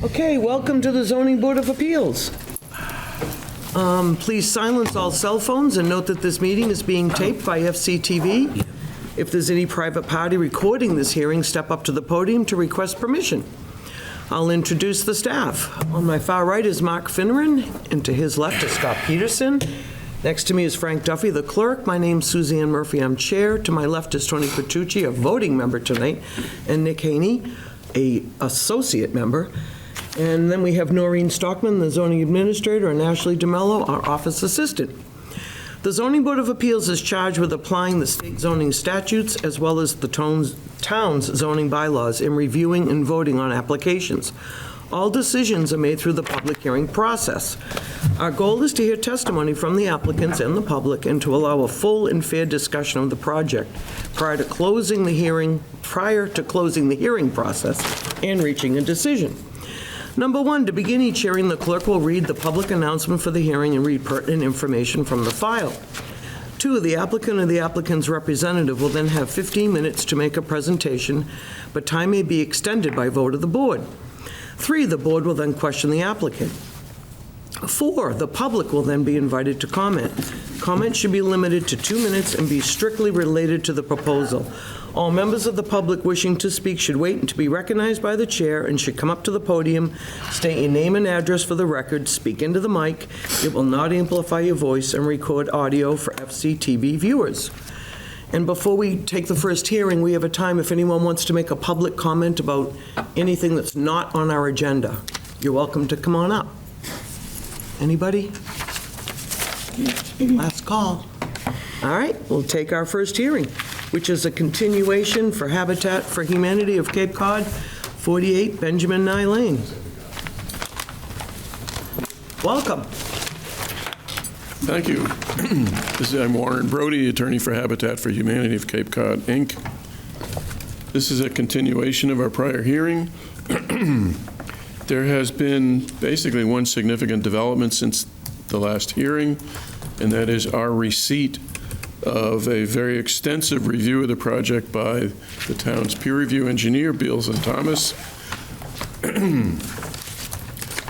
Okay, welcome to the Zoning Board of Appeals. Please silence all cell phones and note that this meeting is being taped by FCTV. If there's any private party recording this hearing, step up to the podium to request permission. I'll introduce the staff. On my far right is Mark Finneran, and to his left is Scott Peterson. Next to me is Frank Duffy, the clerk. My name's Suzanne Murphy, I'm chair. To my left is Tony Petrucci, a voting member tonight, and Nick Haney, a associate member. And then we have Noreen Stockman, the zoning administrator, and Ashley DeMello, our office assistant. The Zoning Board of Appeals is charged with applying the state zoning statutes as well as the town's zoning bylaws in reviewing and voting on applications. All decisions are made through the public hearing process. Our goal is to hear testimony from the applicants and the public and to allow a full and fair discussion of the project prior to closing the hearing process and reaching a decision. Number one, to begin each hearing, the clerk will read the public announcement for the hearing and read pertinent information from the file. Two, the applicant or the applicant's representative will then have 15 minutes to make a presentation, but time may be extended by vote of the board. Three, the board will then question the applicant. Four, the public will then be invited to comment. Comments should be limited to 2 minutes and be strictly related to the proposal. All members of the public wishing to speak should wait to be recognized by the chair and should come up to the podium, state your name and address for the record, speak into the mic. It will not amplify your voice, and record audio for FCTV viewers. And before we take the first hearing, we have a time if anyone wants to make a public comment about anything that's not on our agenda. You're welcome to come on up. Anybody? Last call. All right, we'll take our first hearing, which is a continuation for Habitat for Humanity of Cape Cod, 48 Benjamin Nye Lane. Welcome. Thank you. I'm Warren Brody, attorney for Habitat for Humanity of Cape Cod, Inc. This is a continuation of our prior hearing. There has been basically one significant development since the last hearing, and that is our receipt of a very extensive review of the project by the town's peer review engineer, Beals and Thomas.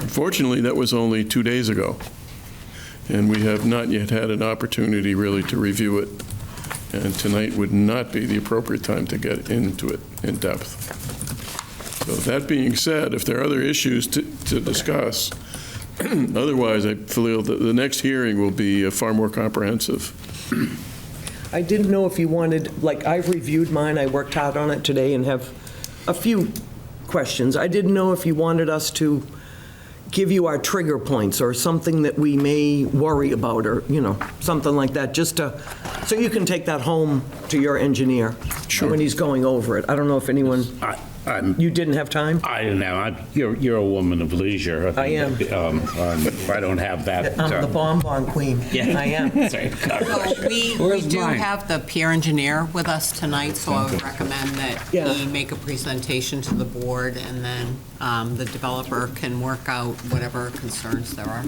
Unfortunately, that was only 2 days ago, and we have not yet had an opportunity really to review it, and tonight would not be the appropriate time to get into it in depth. So that being said, if there are other issues to discuss, otherwise I feel that the next hearing will be far more comprehensive. I didn't know if you wanted, like, I've reviewed mine, I worked hard on it today and have a few questions. I didn't know if you wanted us to give you our trigger points or something that we may worry about, or, something like that, just to, so you can take that home to your engineer. Sure. When he's going over it. I don't know if anyone, you didn't have time? I didn't have. You're a woman of leisure. I am. I don't have that. I'm the bonbon queen. Yeah. I am. So we do have the peer engineer with us tonight, so I would recommend that he make a presentation to the board, and then the developer can work out whatever concerns there are.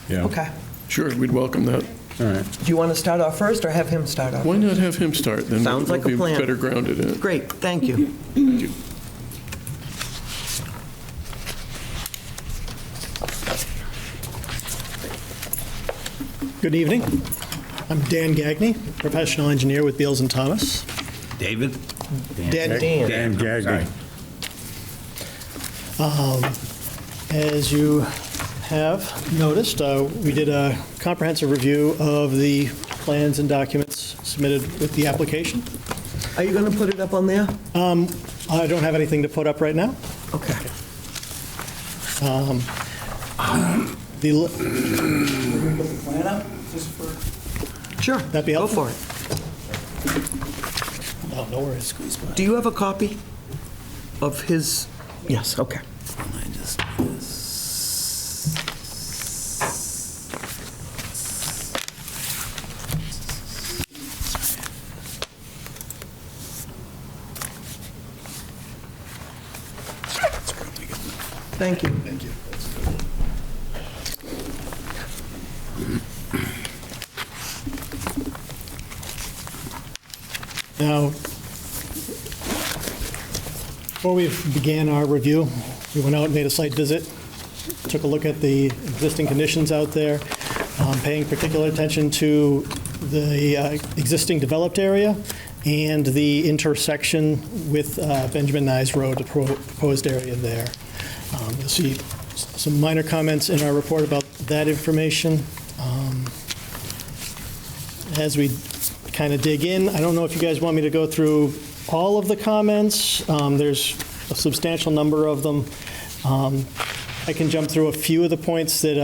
Yeah. Okay. Sure, we'd welcome that. All right. Do you want to start off first or have him start off? Why not have him start? Then Sounds like a we'll plan. be better grounded in it. Great, thank you. Thank you. Good evening. I'm Dan Gagney, professional engineer with Beals and Thomas. David? Dan. Dan Gagney. As you have noticed, we did a comprehensive review of the plans and documents submitted with the application. Are you going to put it up on there? I don't have anything to put up right now. Okay. The Sure. That'd be Go helpful. for it. Oh, no worries. Do you have a copy of his? Yes, okay. Thank you. Thank you. Now, before we began our review, We went out and made a site visit, took a look at the existing conditions out there, paying particular attention to the existing developed area and the intersection with Benjamin Nyes Road, the proposed area there. You'll see some minor comments in our report about that information. As we kind of dig in, I don't know if you guys want me to go through all of the comments. There's a substantial number of them. I can jump through a few of the points that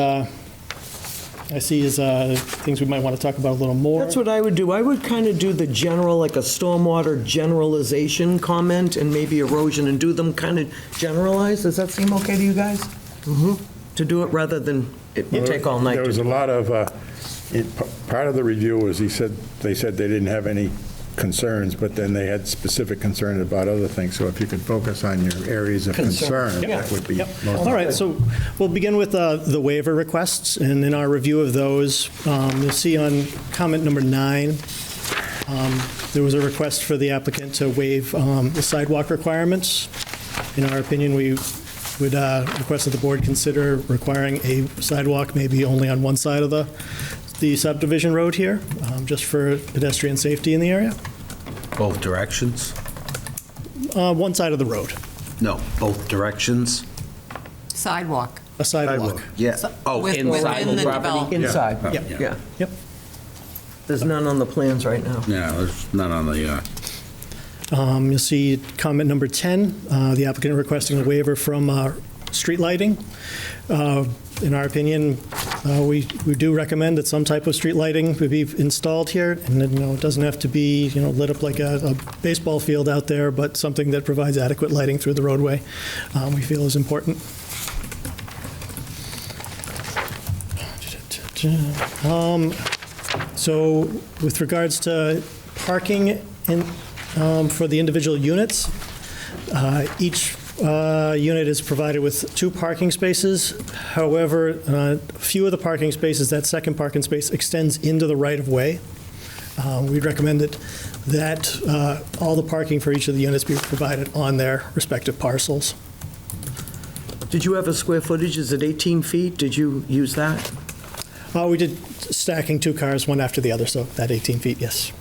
I see as things we might want to talk about a little more. That's what I would do. I would kind of do the general, like a stormwater generalization comment and maybe erosion and do them kind of generalized. Does that seem okay to you guys? To do it rather than it take all night There to was do a it. lot of, part of the review was they said they didn't have any concerns, but then they had specific concerns about other things. So if you could focus on your areas of concern, that would be most. All right, so we'll begin with the waiver requests, and in our review of those, you'll see on comment number 9, there was a request for the applicant to waive the sidewalk requirements. In our opinion, we would request that the board consider requiring a sidewalk maybe only on one side of the subdivision road here, just for pedestrian safety in the area. Both directions? One side of the road, No, both directions? Sidewalk. a sidewalk. Yeah. Oh, With- inside within the the property? development. Inside, Yeah. yeah. Yep. There's none on the plans right now. Yeah, there's none on the, You'll see comment number 10, the applicant requesting a waiver from street lighting. In our opinion, we do recommend that some type of street lighting would be installed here, and it doesn't have to be lit up like a baseball field out there, but something that provides adequate lighting through the roadway, we feel is important. So with regards to parking for the individual units, each unit is provided with 2 parking spaces. However, a few of the parking spaces, that second parking space extends into the right-of-way. We'd recommend that all the parking for each of the units be provided on their respective parcels. Did you have a square footage? Is it 18 feet? Did you use that? We did stacking 2 cars, one after the other, so that 18 feet, yes.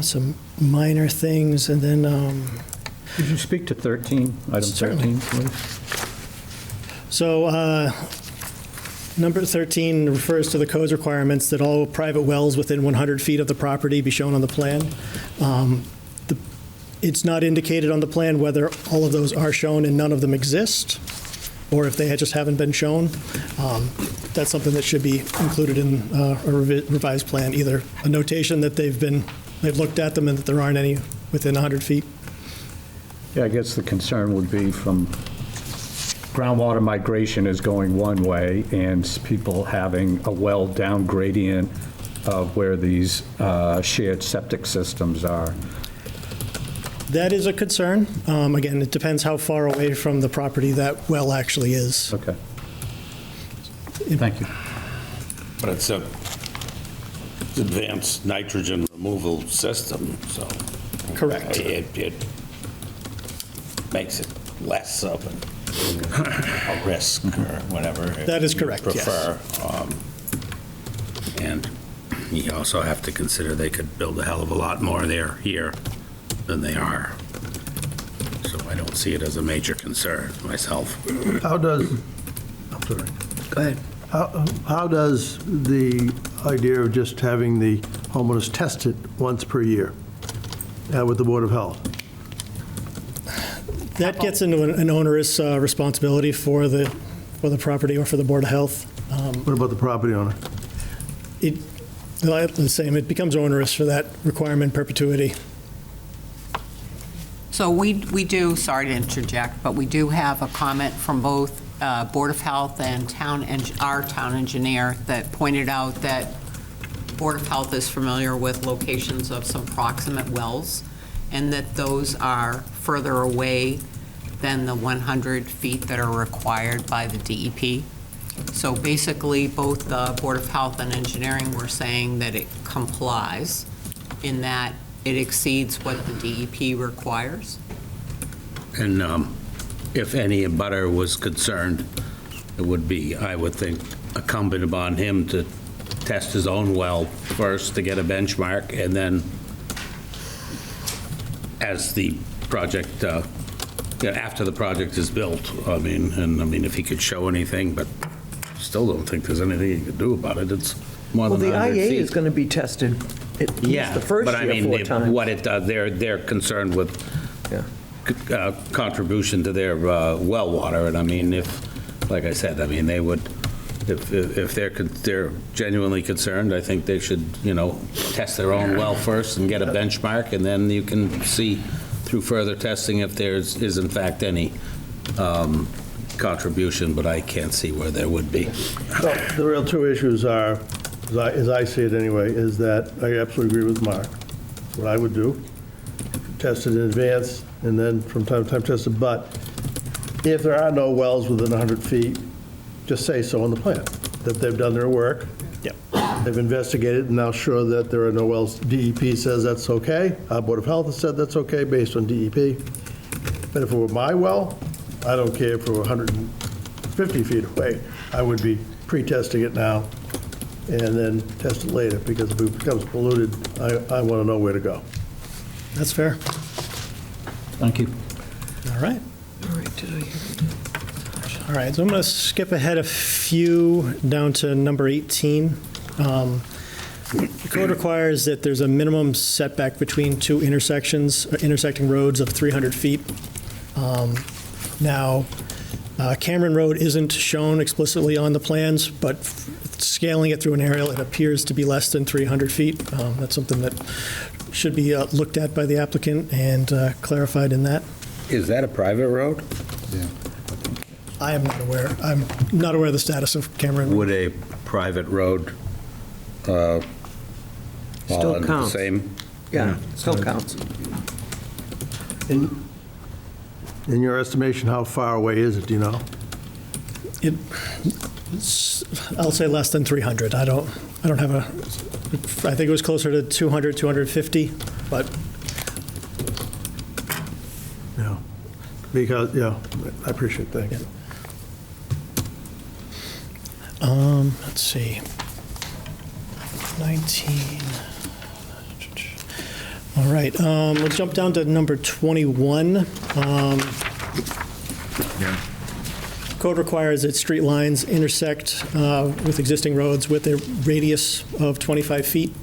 Some minor things, and then, Could you speak to 13, item Certainly. 13, please? so number 13 refers to the code's requirements that all private wells within 100 feet of the property be shown on the plan. It's not indicated on the plan whether all of those are shown and none of them exist, or if they just haven't been shown. That's something that should be included in a revised plan, either a notation that they've looked at them and that there aren't any within 100 feet. Yeah, I guess the concern would be from groundwater migration is going one way, and people having a well down gradient of where these shared septic systems are. That is a concern. Again, it depends how far away from the property that well actually is. Okay. Thank you. but it's a advanced nitrogen removal system, so. Correct. It makes it less of a risk or whatever. That is you correct, yes. prefer. And you also have to consider they could build a hell of a lot more here than they are. So I don't see it as a major concern myself. How does, I'm sorry, Go ahead. how does the idea of just having the homeowners test it once per year with the Board of Health? That gets into an onerous responsibility for the property or for the Board of Health. What about the property owner? The same, it becomes onerous for that requirement perpetuity. So we do, sorry to interject, but we do have a comment from both Board of Health and our town engineer that pointed out that Board of Health is familiar with locations of some proximate wells, and that those are further away than the 100 feet that are required by the DEP. So basically, both the Board of Health and Engineering were saying that it complies in that it exceeds what the DEP requires. And if any abutter was concerned, it would be, I would think, incumbent upon him to test his own well first to get a benchmark, and then as the project, after the project is built, I mean, if he could show anything, but still don't think there's anything he could do about it. It's more Well, than the 100 feet. IA is going to be tested at least Yeah, the first but I year mean, 4 times. what it does, they're concerned with Yeah. contribution to their well water, and I mean, if, like I said, I mean, they would, if they're genuinely concerned, I think they should, test their own well first and get a benchmark, and then you can see through further testing if there's, is in fact any contribution, but I can't see where there would be. So the real two issues are, as I see it anyway, is that I absolutely agree with Mark. That's what I would do. Test it in advance, and then from time to time test it. But if there are no wells within 100 feet, just say so on the plan, that they've done their work. Yep. They've investigated and now sure that there are no wells. DEP says that's okay. Our Board of Health has said that's okay based on DEP. But if it were my well, I don't care if it were 150 feet away, I would be pre-testing it now and then test it later, because if it becomes polluted, I want to know where to go. That's fair. Thank you. All right. All right, did I hear? All right, so I'm going to skip ahead a few down to number 18. The code requires that there's a minimum setback between two intersecting roads of 300 feet. Now, Cameron Road isn't shown explicitly on the plans, but scaling it through an aerial, it appears to be less than 300 feet. That's something that should be looked at by the applicant and clarified in that. Is that a private road? I am not aware. I'm not aware of the status of Cameron Road. Would a private road fall Still under the counts. same? Yeah, still counts. In your estimation, how far away is it, do you know? I'll say less than 300. I don't have a, I think it was closer to 200, 250, but Yeah. Because, yeah, I appreciate that. Yeah. Let's see. 19. All right, we'll jump down to number 21. Code requires that street lines intersect with existing roads with a radius of 25 feet.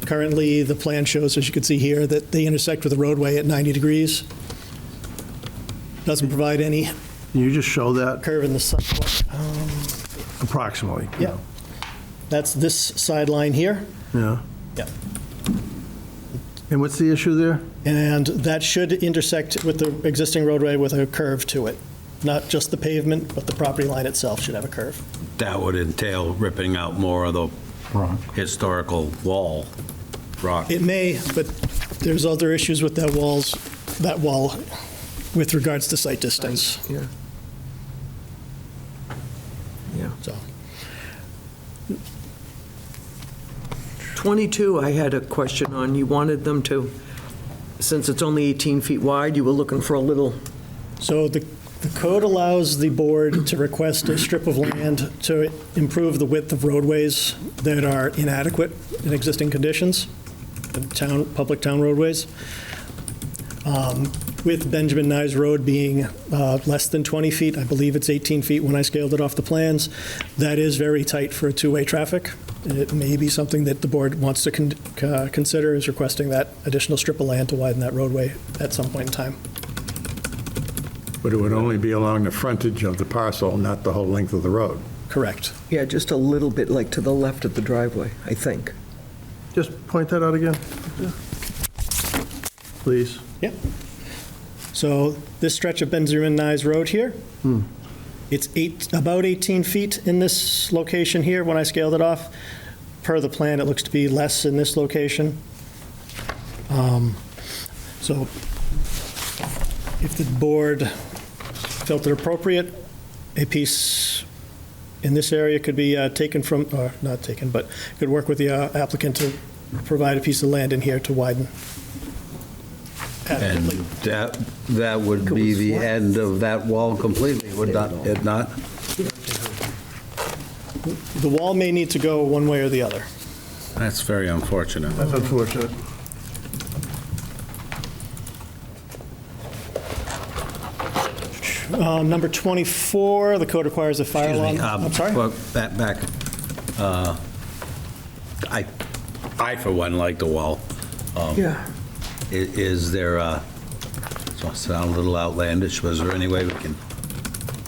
Currently, the plan shows, as you can see here, that they intersect with the roadway at 90 degrees. Doesn't provide any Can you just show that curve in the sidewalk. approximately? Yeah. That's this sideline here. Yeah. Yeah. And what's the issue there? And that should intersect with the existing roadway with a curve to it. Not just the pavement, but the property line itself should have a curve. That would entail ripping out more of the historical wall rock. It may, but there's other issues with that wall with regards to site distance. Yeah. Yeah. So, 22, I had a question on. You wanted them to, since it's only 18 feet wide, you were looking for a little, so the code allows the board to request a strip of land to improve the width of roadways that are inadequate in existing conditions, public town roadways. With Benjamin Nyes Road being less than 20 feet, I believe it's 18 feet when I scaled it off the plans, that is very tight for two-way traffic. It may be something that the board wants to consider, is requesting that additional strip of land to widen that roadway at some point in time. But it would only be along the frontage of the parcel, not the whole length of the road. Correct. yeah, just a little bit like to the left of the driveway, I think. Just point that out again, please. Yep. So this stretch of Benjamin Nyes Road here, it's about 18 feet in this location here when I scaled it off. Per the plan, it looks to be less in this location. So if the board felt it appropriate, a piece in this area could be taken from, or not taken, but could work with the applicant to provide a piece of land in here to widen And adequately. that would be the end of that wall completely, would not, it not? The wall may need to go one way or the other. That's very unfortunate. That's unfortunate. Number 24, the code requires a fire Excuse me, alarm. I'm sorry? well, back. I, for one, like the wall. Yeah. Is there, so sound a little outlandish, was there any way we can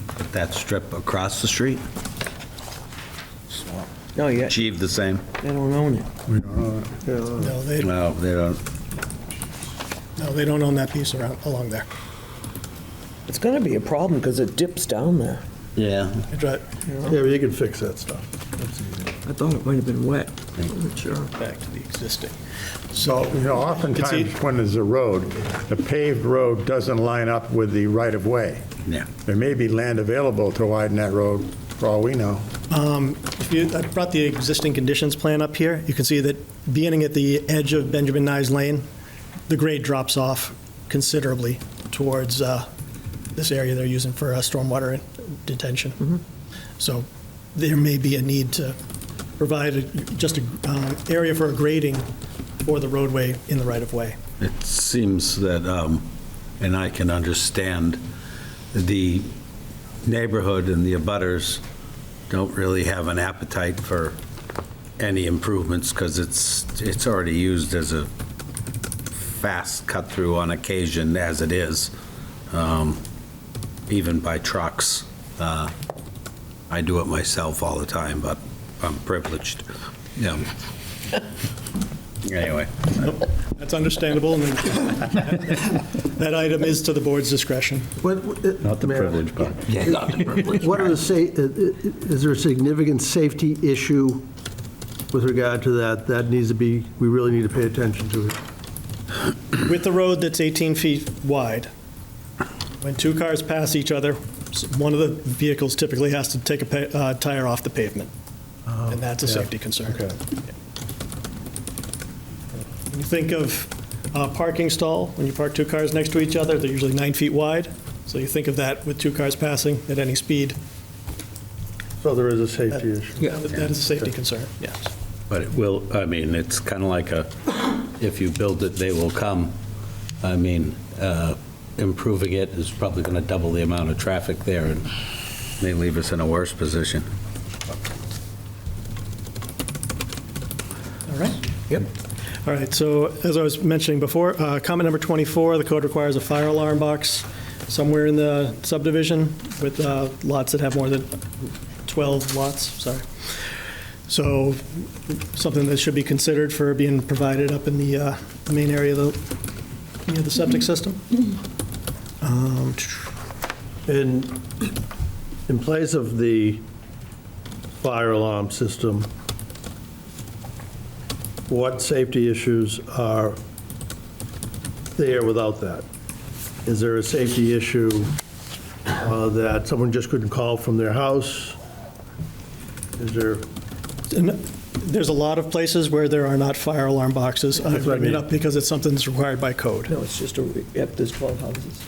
put that strip across the street? No, yet, Achieve the same? they don't own it. No, they No, they don't. don't own that piece along there. It's going to be a problem because it dips down there. Yeah. It's right Yeah, but you can fix that stuff. I thought it might have been wet. I'm not sure. back to the existing. So, oftentimes when there's a road, the paved road doesn't line up with the right-of-way. Yeah. There may be land available to widen that road, for all we know. I brought the existing conditions plan up here. You can see that beginning at the edge of Benjamin Nyes Lane, the grade drops off considerably towards this area they're using for stormwater detention. So there may be a need to provide just an area for a grading for the roadway in the right-of-way. It seems that, and I can understand, the neighborhood and the abutters don't really have an appetite for any improvements because it's already used as a fast cut-through on occasion as it is, even by trucks. I do it myself all the time, but I'm privileged. Yeah. Anyway. That's understandable, and that item is to the board's discretion. Not the privilege part. What are is there a significant safety issue with regard to that? That needs to be, we really need to pay attention to it. With the road that's 18 feet wide, when two cars pass each other, one of the vehicles typically has to take a tire off the pavement, and that's a safety concern. Okay. When you think of a parking stall, when you park two cars next to each other, they're usually 9 feet wide, so you think of that with two cars passing at any speed. So there is a safety issue. That is a safety concern, yes. But it will, I mean, it's kind of like if you build it, they will come. I mean, improving it is probably going to double the amount of traffic there and may leave us in a worse position. All right? Yep. All right, so as I was mentioning before, comment number 24, the code requires a fire alarm box somewhere in the subdivision with lots that have more than 12 lots, sorry. So something that should be considered for being provided up in the main area of the septic system. In place of the fire alarm system, what safety issues are there without that? Is there a safety issue that someone just couldn't call from their house? Is there? There's a lot of places where there are not fire alarm boxes. I That's what I bring it mean. up because it's something that's required by code. No, it's just yep, there's 12 houses.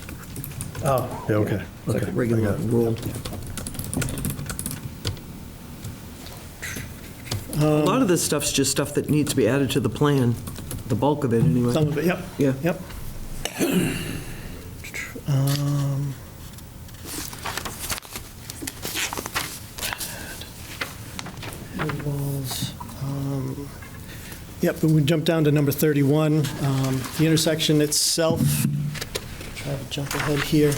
Oh, yeah, okay. It's like a Okay, regular I got it. rule. A lot of this stuff's just stuff that needs to be added to the plan, the bulk of it, anyway. Some of it, yep. Yeah. Yep. Walls. Yep, and we jump down to number 31. The intersection itself, try to jump ahead here.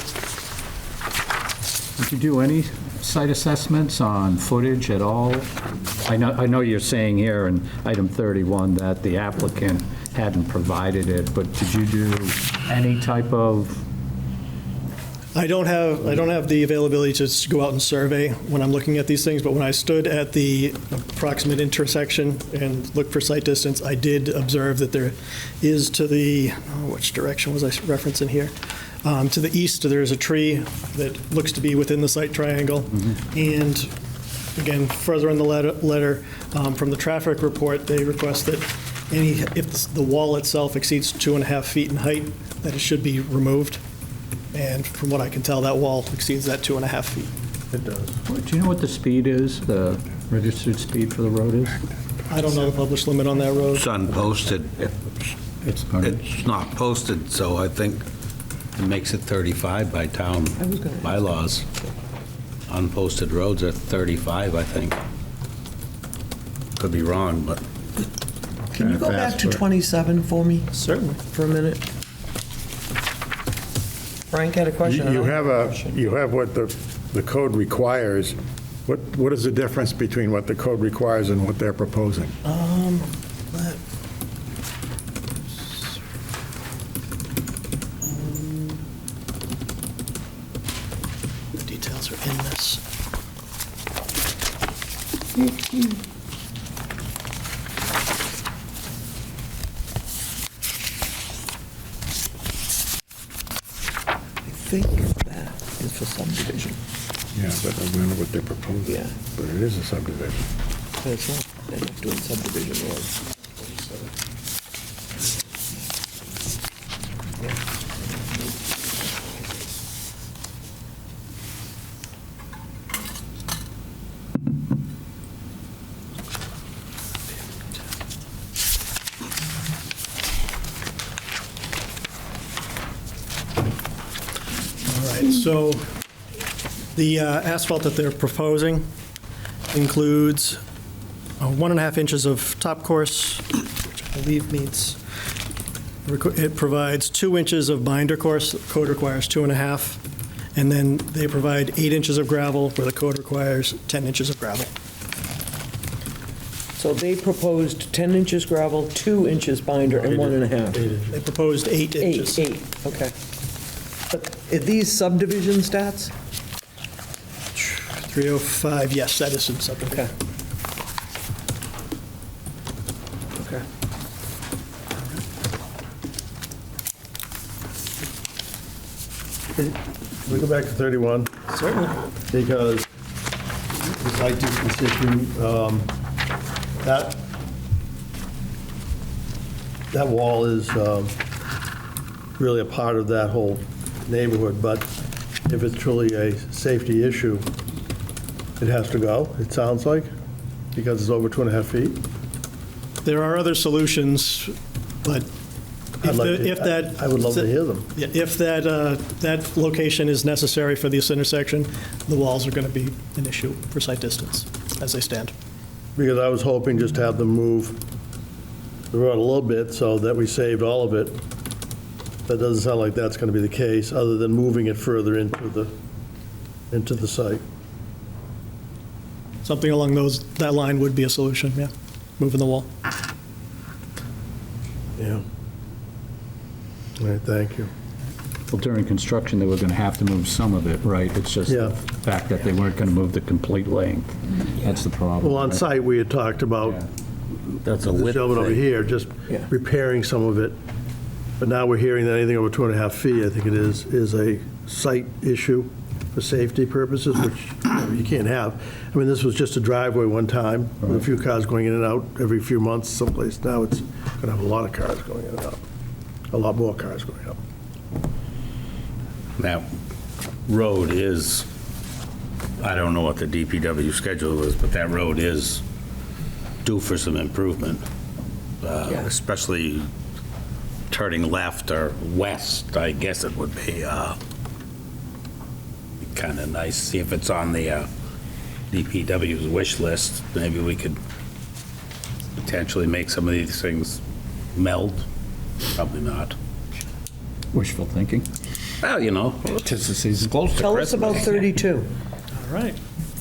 Did you do any site assessments on footage at all? I know you're saying here in item 31 that the applicant hadn't provided it, but did you do any type of? I don't have the availability to go out and survey when I'm looking at these things, but when I stood at the approximate intersection and looked for site distance, I did observe that there is to the, which direction was I referencing here? To the east, there is a tree that looks to be within the site triangle, and again, further in the letter from the traffic report, they request that if the wall itself exceeds 2.5 feet in height, that it should be removed. And from what I can tell, that wall exceeds that 2.5 feet. It does. Do you know what the speed is, the registered speed for the road is? I don't know the published limit on that road. It's unposted. It's It's not posted, so I think it makes it 35 by town bylaws. Unposted roads are 35, I think. Could be wrong, but Can you go back to 27 for me Certainly. for a minute? Frank had a question. You have what the code requires. What is the difference between what the code requires and what they're proposing? The details are in this. I think that is for subdivision. Yeah, but I don't know what they're proposing. Yeah. But it is a subdivision. But it's not, they're not doing subdivision roads. All right, so the asphalt that they're proposing includes 1.5 inches of top course, which I believe meets, it provides 2 inches of binder course, the code requires 2.5, and then they provide 8 inches of gravel, where the code requires 10 inches of gravel. So they proposed 10 inches gravel, 2 inches binder, and 1.5. They proposed 8 inches. Eight, okay. But are these subdivision stats? 305, yes, that is in subdivision. Okay. Okay. Can we go back to 31? Certainly. Because the site distance issue, that wall is really a part of that whole neighborhood, but if it's truly a safety issue, it has to go, it sounds like, because it's over 2.5 feet. There are other solutions, but if that... I would love to hear them. Yeah, if that location is necessary for this intersection, the walls are going to be an issue for site distance, as they stand. Because I was hoping just to have them move the road a little bit so that we saved all of it. That doesn't sound like that's going to be the case, other than moving it further into the site. Something along that line would be a solution, yeah, moving the wall. Yeah. All right, thank you. Well, during construction, they were going to have to move some of it, right? It's just Yeah. the fact that they weren't going to move the complete length. That's the problem. Well, on right? site, we had talked about that's a the width gentleman over thing. here, just Yeah. repairing some of it. But now we're hearing that anything over 2.5 feet, I think it is a site issue for safety purposes, which you can't have. I mean, this was just a driveway one time, with a few cars going in and out every few months someplace. Now it's going to have a lot of cars going in and out, a lot more cars going out. That road is, I don't know what the DPW schedule is, but that road is due for some improvement, especially turning left or west, I guess it would be kind of nice. See if it's on the DPW's wish list. Maybe we could potentially make some of these things meld. Probably not. Wishful thinking. Well, you know, tis the season close to Tell us Christmas. about 32. All right.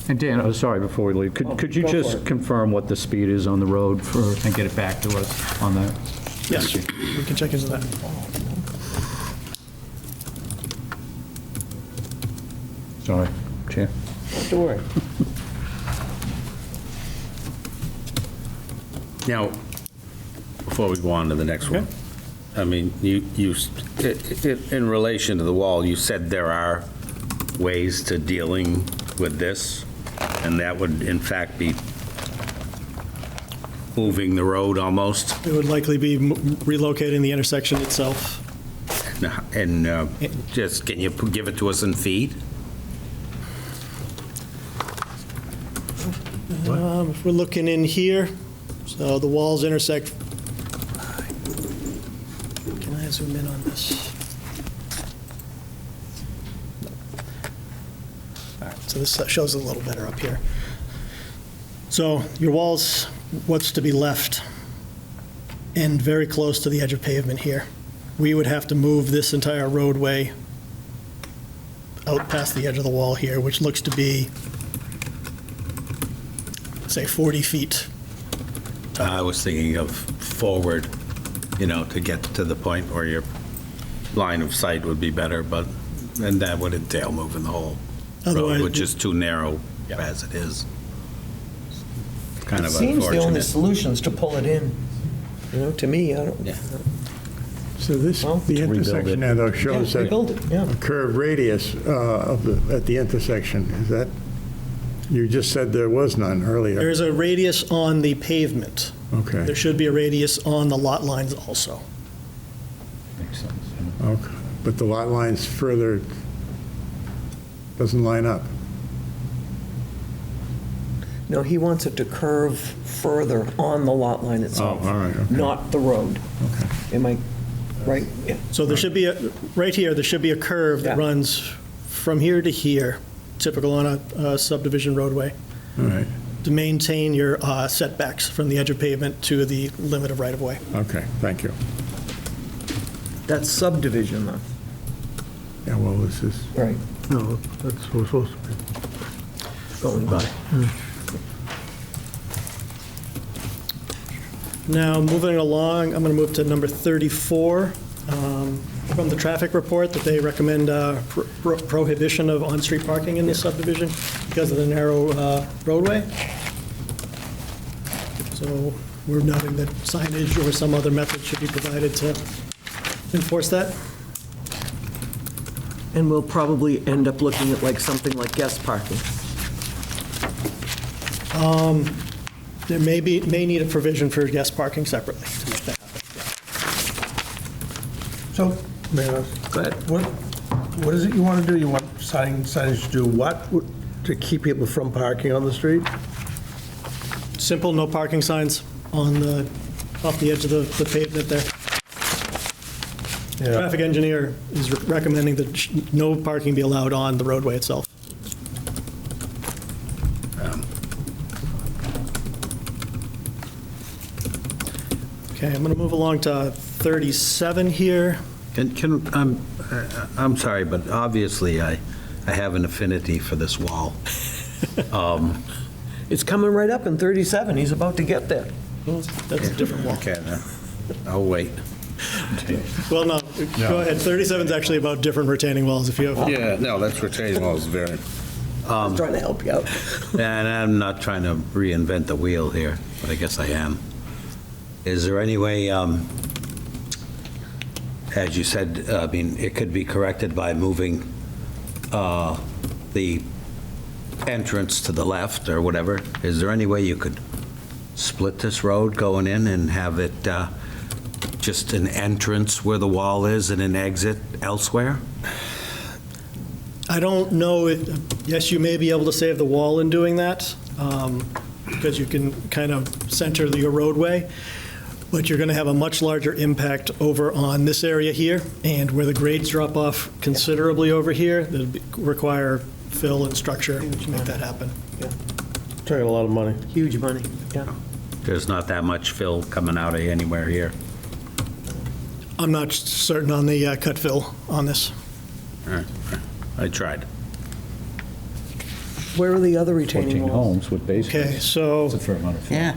And Dan, oh, sorry, before we leave, could you go for just it. confirm what the speed is on the road and get it back to us on that? Yes, we can check into that. Sorry, Chair. Don't worry. Now, before we go on to the next one, I mean, in relation to the wall, you said there are ways to dealing with this And that would, in fact, be moving the road almost. It would likely be relocating the intersection itself. And just, can you give it to us in feet? If we're looking in here, so the walls intersect. Can I zoom in on this? All right, so this shows a little better up here. So your walls, what's to be left, end very close to the edge of pavement here. We would have to move this entire roadway out past the edge of the wall here, which looks to be, say, 40 feet. I was thinking of forward, to get to the point where your line of sight would be better, and that would entail moving the whole Otherwise- road, which is too narrow as it is. It's kind It of seems the only unfortunate. solution is to pull it in. To me, I don't. Yeah. So this, Well, the to rebuild intersection it. there though shows Yeah, that rebuild it, yeah. curved radius at the intersection. Is that, you just said there was none earlier. There's a radius on the pavement. Okay, There should be a radius on the lot lines also. Makes sense. okay. But the lot lines further doesn't line up. No, he wants it to curve further on the lot line itself. Oh, all right, okay. Not the road. Okay. Am I right? Yeah. So there should be, right here, there should be a curve that Yeah. runs from here to here, typical on a subdivision roadway, All right, to maintain your setbacks from the edge of pavement to the limit of right-of-way. okay, thank you. That's subdivision, though. Yeah, well, this is, Right. No, that's what we're supposed to be. Going by. Now, moving along, I'm going to move to number 34, from the traffic report that they recommend prohibition of on-street parking in this subdivision because of the narrow roadway. So we're noting that signage or some other method should be provided to enforce that. And we'll probably end up looking at something like guest parking. There may need a provision for guest parking separately to make that happen. So, Mayor, Go ahead. what is it you want to do? You want signage to do what? To keep people from parking on the street? Simple, no parking signs off the edge of the pavement there. Yeah. Traffic engineer is recommending that no parking be allowed on the roadway itself. Okay, I'm going to move along to 37 here. I'm sorry, but obviously I have an affinity for this wall. It's coming right up in 37. He's about to get there. That's a different wall. Okay, then. I'll wait. Well, no, go ahead. 37 is actually about different retaining walls if you have. Yeah, no, that's retaining walls, very. I was trying to help you out. And I'm not trying to reinvent the wheel here, but I guess I am. Is there any way, as you said, it could be corrected by moving the entrance to the left or whatever? Is there any way you could split this road going in and have it just an entrance where the wall is and an exit elsewhere? I don't know, yes, you may be able to save the wall in doing that, because you can kind of center your roadway, but you're going to have a much larger impact over on this area here, and where the grades drop off considerably over here, that require fill and structure to make that happen. Taking a lot of money. Huge money, yeah. There's not that much fill coming out of anywhere here. I'm not certain on the cut fill on this. All right, I tried. Where are the other retaining 14 walls? homes with basements. Okay, so, That's a fair amount of fill. Yeah.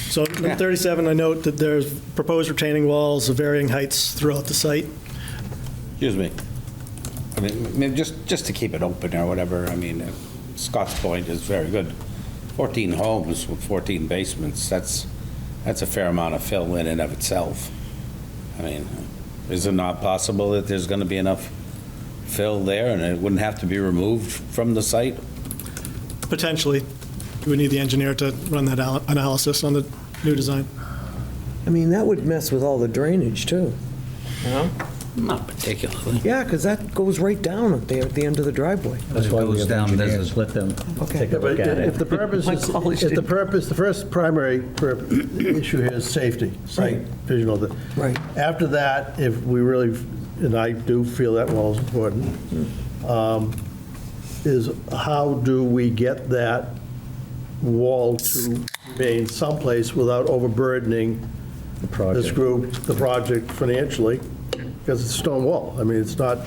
so number 37, I note that there's proposed retaining walls of varying heights throughout the site. Excuse me. I mean, just to keep it open or whatever, I mean, Scott's point is very good. 14 homes with 14 basements, that's a fair amount of fill in and of itself. I mean, is it not possible that there's going to be enough fill there and it wouldn't have to be removed from the site? Potentially. Do we need the engineer to run that analysis on the new design? I mean, that would mess with all the drainage, too. You know? Not particularly. Yeah, because that goes right down up there at the end of the driveway. That's why we goes have down, there's engineers, let them Okay. take a Yeah, but look at if it. the purpose My is, college if the didn't- purpose, the first primary issue here is safety, sight, Right. visual. Right. After that, if we really, and I do feel that wall is important, is how do we get that wall to remain someplace without overburdening The this project. group, the project financially, because it's a stone wall. I mean, it's not.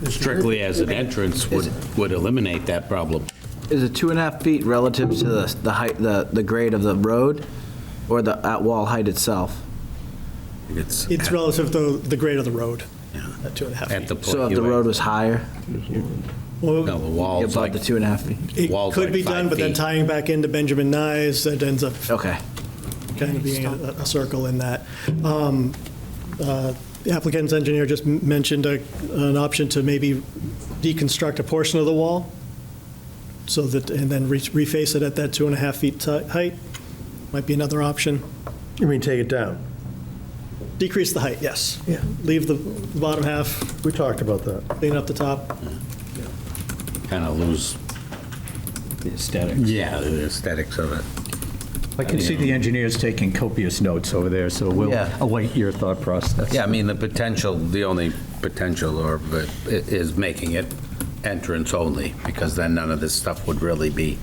Strictly as an entrance would eliminate that problem. Is it 2.5 feet relative to the height, the grade of the road, or the at-wall height itself? It's It's relative to the grade of the road, Yeah. at 2.5 at feet. the point. So if the road was higher, Well, No, the wall's above like, the 2.5 feet? it wall's could like be 5 done, but then feet. tying back into Benjamin Nyes, that ends up Okay. kind of being a circle in that. The applicant's engineer just mentioned an option to maybe deconstruct a portion of the wall, so that, and then reface it at that 2.5 feet height, might be another option. You mean take it down? Decrease the height, yes. Yeah. Leave the bottom half, We talked about that. clean up the top. kind of lose, The aesthetics. yeah, the aesthetics of it. I can see the engineers taking copious notes over there, so we'll Yeah. await your thought process. Yeah, I mean, the only potential is making it entrance only, because then none of this stuff would really be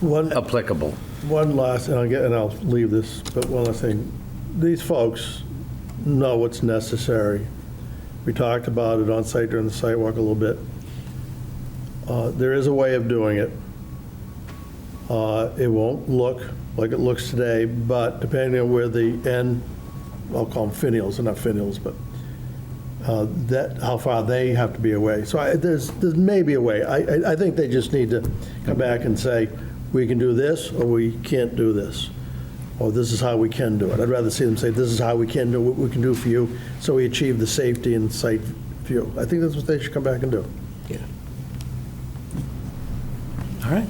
One, applicable. one last, and I'll leave this, but one last thing. These folks know what's necessary. We talked about it on site during the site walk a little bit. There is a way of doing it. It won't look like it looks today, but depending on where the end, I'll call them finials, they're not finials, but how far they have to be away. So there's maybe a way. I think they just need to come back and say, we can do this, or we can't do this, or this is how we can do it. I'd rather see them say, this is how we can do what we can do for you, so we achieve the safety and sight view. I think that's what they should come back and do. All right.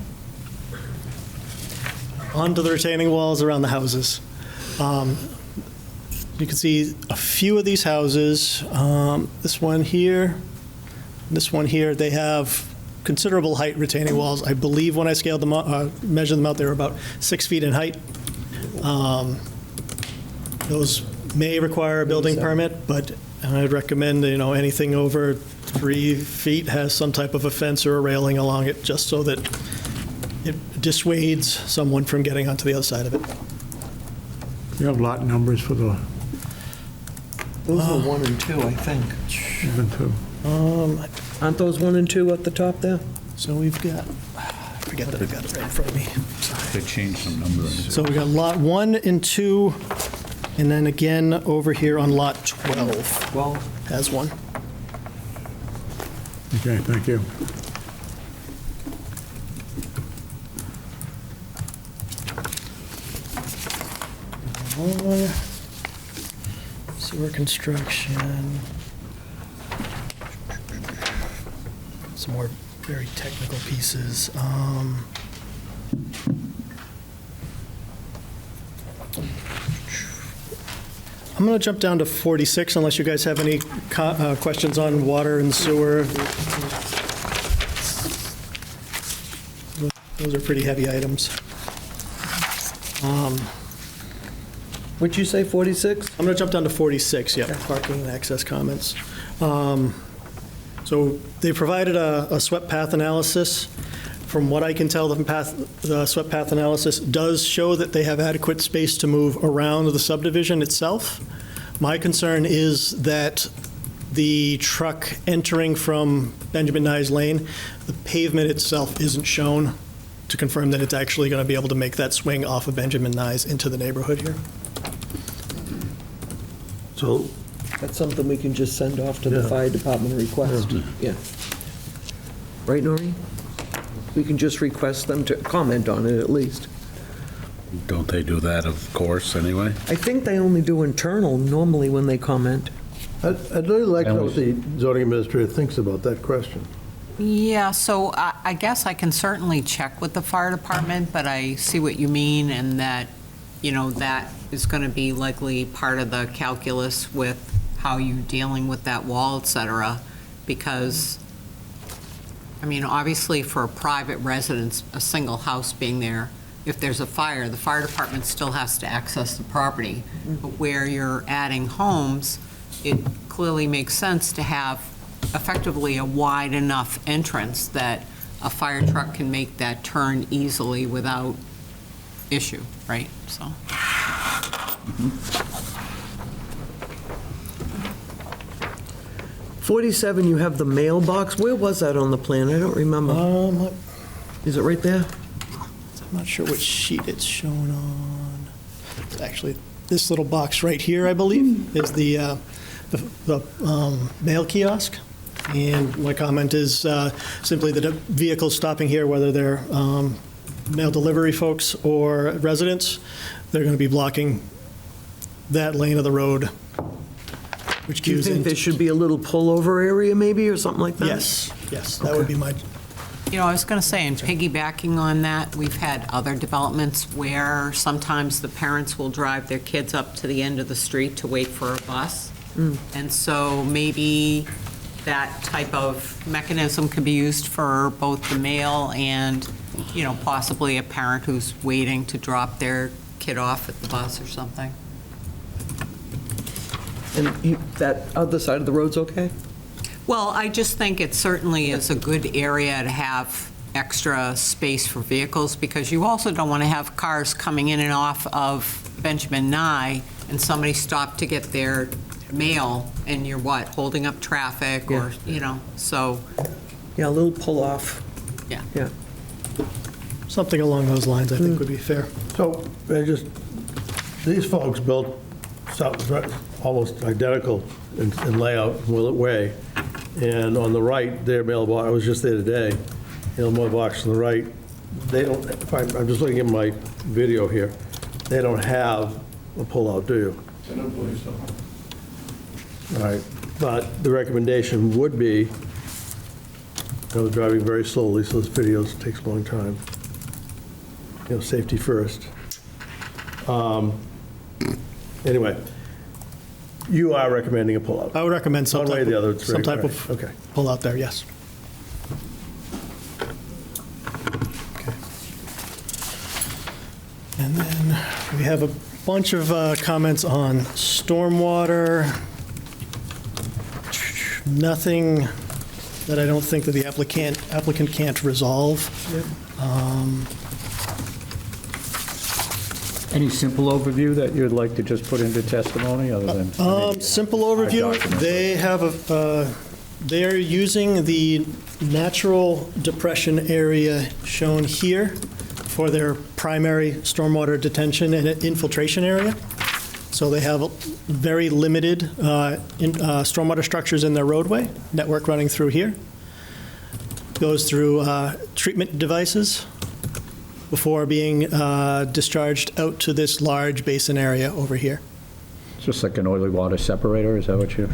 On to the retaining walls around the houses. You can see a few of these houses, this one here, they have considerable height retaining walls. I believe when I scaled them out, measured them out, they were about 6 feet in height. Those may require a building permit, but I'd recommend, anything over 3 feet has some type of a fence or a railing along it, just so that it dissuades someone from getting onto the other side of it. You have lot numbers for the, Those are 1 and 2, I think. even two. Aren't those 1 and 2 at the top there? So we've got, I forget that I've got it right in front of me. They changed some numbers. So we got lot 1 and 2, and then again over here on lot 12 Well, has one. Okay, thank you. Sewer construction. Some more very technical pieces. I'm going to jump down to 46 unless you guys have any questions on water and sewer. Those are pretty heavy items. what'd you say, 46? I'm going to jump down to 46, yeah, parking and access comments. So they provided a swept path analysis. From what I can tell, the swept path analysis does show that they have adequate space to move around the subdivision itself. My concern is that the truck entering from Benjamin Nyes Lane, the pavement itself isn't shown to confirm that it's actually going to be able to make that swing off of Benjamin Nyes into the neighborhood here. So That's something we can just send off to the Yeah. fire department request. Yeah. Right, Noreen? We can just request them to comment on it at least. Don't they do that, of course, anyway? I think they only do internal normally when they comment. I'd really like to know what the zoning administrator thinks about that question. Yeah, so I guess I can certainly check with the fire department, but I see what you mean, and that, that is going to be likely part of the calculus with how you're dealing with that wall, et cetera, because, obviously for a private residence, a single house being there, if there's a fire, the fire department still has to access the property. But where you're adding homes, it clearly makes sense to have effectively a wide enough entrance that a fire truck can make that turn easily without issue, right? So. 47, you have the mailbox. Where was that on the plan? I don't remember. Is it right there? I'm not sure which sheet it's shown on. It's actually this little box right here, I believe, is the mail kiosk. And my comment is simply that vehicles stopping here, whether they're mail delivery folks or residents, they're going to be blocking that lane of the road, which Do you gives think there should be a little pullover area maybe, or something like that? Yes, that would be my. I was going to say, and piggybacking on that, we've had other developments where sometimes the parents will drive their kids up to the end of the street to wait for a bus. And so maybe that type of mechanism could be used for both the mail and, possibly a parent who's waiting to drop their kid off at the bus or something. And that other side of the road's okay? Well, I just think it certainly is a good area to have extra space for vehicles, because you also don't want to have cars coming in and off of Benjamin Nye and somebody stopped to get their mail and you're holding up traffic or, so. Yeah, a little pull-off. Yeah. Yeah. Something along those lines, I think, would be fair. So, these folks built something almost identical in layout, Willett Way, and on the right, their mailbox, I was just there today, mailbox on the right, they don't, I'm just looking at my video here, they don't have a pull-out, do you? I don't believe so. All right, but the recommendation would be, they're driving very slowly, so this video takes a long time. Safety first. Anyway, you are recommending a pullout. I would recommend some One way or type the other, of, it's some very- type of okay. pull out there, yes. Okay. And then we have a bunch of comments on stormwater. Nothing that I don't think that the applicant can't resolve. Any simple overview that you'd like to just put into testimony, other than? Simple overview, they have they're using the natural depression area shown here for their primary stormwater detention and infiltration area. So they have very limited stormwater structures in their roadway, network running through here. Goes through treatment devices before being discharged out to this large basin area over here. Just like an oily water separator, is that what you?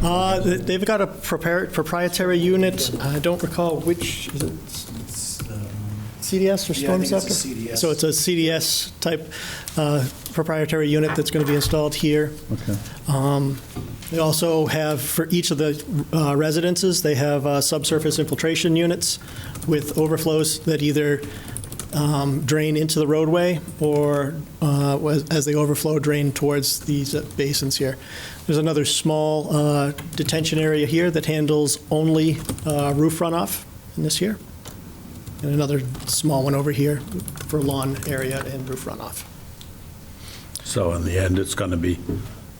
They've got a proprietary unit. I don't recall which, is it CDS or Storm Scepter? CDS. So it's a CDS type proprietary unit that's going to be installed here. Okay. They also have, for each of the residences, they have subsurface infiltration units with overflows that either drain into the roadway or as they overflow, drain towards these basins here. There's another small detention area here that handles only roof runoff in this here. And another small one over here for lawn area and roof runoff. So in the end, it's going to be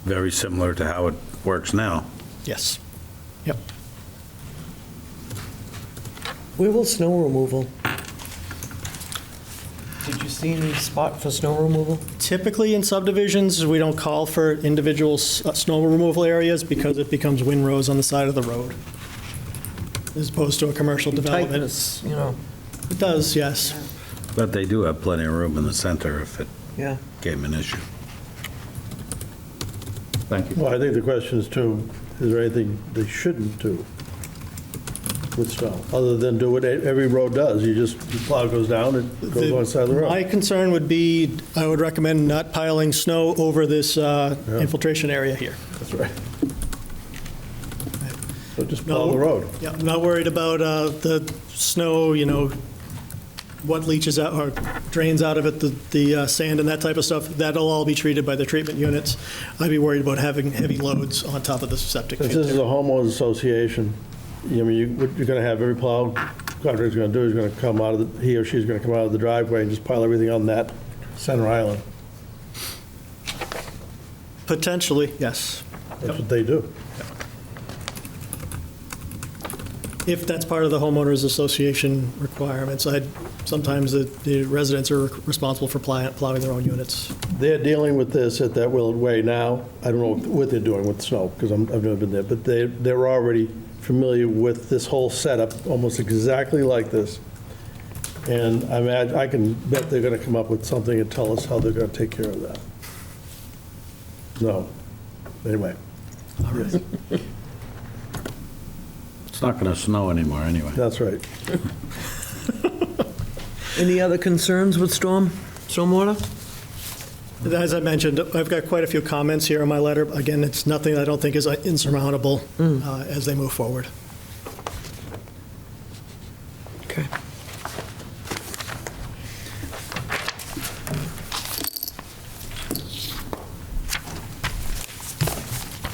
very similar to how it works now. Yes. Yep. Where will snow removal? Did you see any spot for snow removal? Typically in subdivisions, we don't call for individual snow removal areas because it becomes windrows on the side of the road, as opposed to a commercial development. Tightness, It does, yes. But they do have plenty of room in the center if it Yeah. became an issue. Thank you. Well, I think the question is too, is there anything they shouldn't do? with snow, other than do what every road does. The plow goes down, it goes on the side of the My road. concern would be, I would recommend not piling snow over this infiltration area here. That's right. So just plow the road. Yeah, I'm not worried about the snow, what leaches out or drains out of it, the sand and that type of stuff. That'll all be treated by the treatment units. I'd be worried about having heavy loads on top of the septic tank. Since this is a homeowners association, what you're going to have every plow contractor's going to do is going to come out of, he or she's going to come out of the driveway and just pile everything on that center island. Potentially, yes. That's what they do. If that's part of the homeowners association requirements, sometimes the residents are responsible for plowing their own units. They're dealing with this at that Willard Way now. I don't know what they're doing with snow, because I've never been there, but they're already familiar with this whole setup, almost exactly like this. And I can bet they're going to come up with something and tell us how they're going to take care of that. No. Anyway. Yes. It's not going to snow anymore anyway. That's right. Any other concerns with stormwater? As I mentioned, I've got quite a few comments here in my letter. Again, it's nothing I don't think is insurmountable as they move forward. Okay.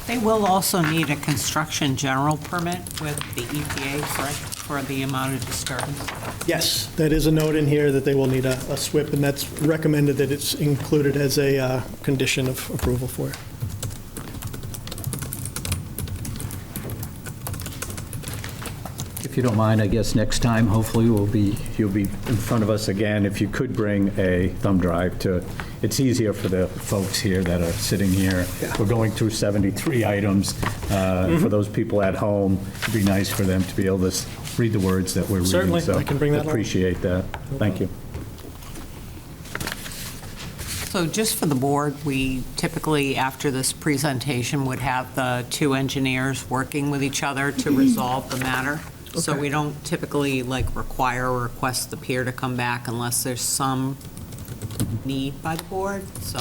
They will also need a construction general permit with the EPA, correct, for the amount of disturbance? Yes, that is a note in here that they will need a SWIP, and that's recommended that it's included as a condition of approval for it. If you don't mind, I guess next time, hopefully, you'll be in front of us again. If you could bring a thumb drive to, it's easier for the folks here that are sitting here. We're going through 73 items. For those people at home, it'd be nice for them to be able to read the words that we're reading. Certainly, So I can bring that along. appreciate that. Thank you. So just for the board, we typically, after this presentation, would have the two engineers working with each other to resolve the matter. So we don't typically require or request the peer to come back unless there's some need by the board, so.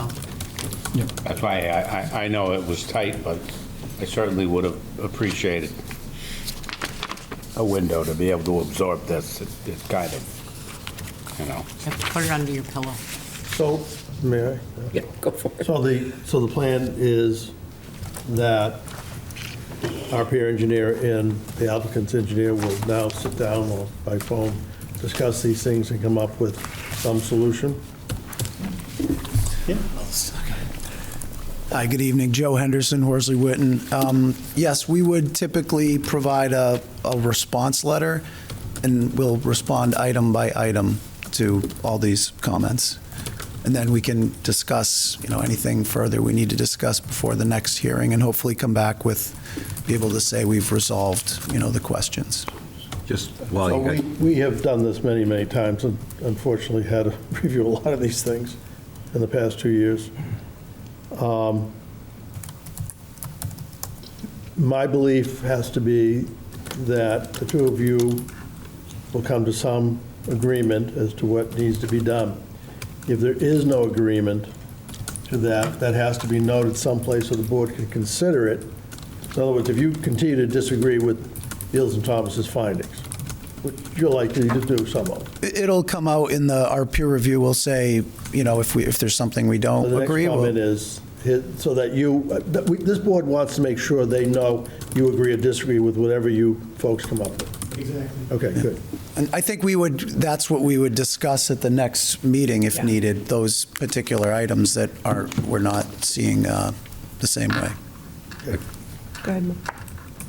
That's why I know it was tight, but I certainly would have appreciated a window to be able to absorb this. It's kind of, You have to put it under your pillow. So, may I? Yeah, go for it. So the plan is that our peer engineer and the applicant's engineer will now sit down or by phone, discuss these things and come up with some solution? Hi, good evening. Joe Henderson, Horsley Witten. Yes, we would typically provide a response letter, and we'll respond item by item to all these comments. And then we can discuss, anything further we need to discuss before the next hearing, and hopefully come back with, be able to say we've resolved, the questions. Just while So you got, we have done this many, many times, and unfortunately had to review a lot of these things in the past 2 years. My belief has to be that the two of you will come to some agreement as to what needs to be done. If there is no agreement to that, that has to be noted someplace so the board can consider it. In other words, if you continue to disagree with Beals and Thomas's findings, which you're likely to do some of. It'll come out in our peer review. We'll say, if there's something we don't The next agree comment with. is, so that this board wants to make sure they know you agree or disagree with whatever you folks come up with. Exactly. Okay, good. And I think that's what we would discuss at the next meeting if needed, those particular items that we're not seeing the same way. Go ahead, Mark.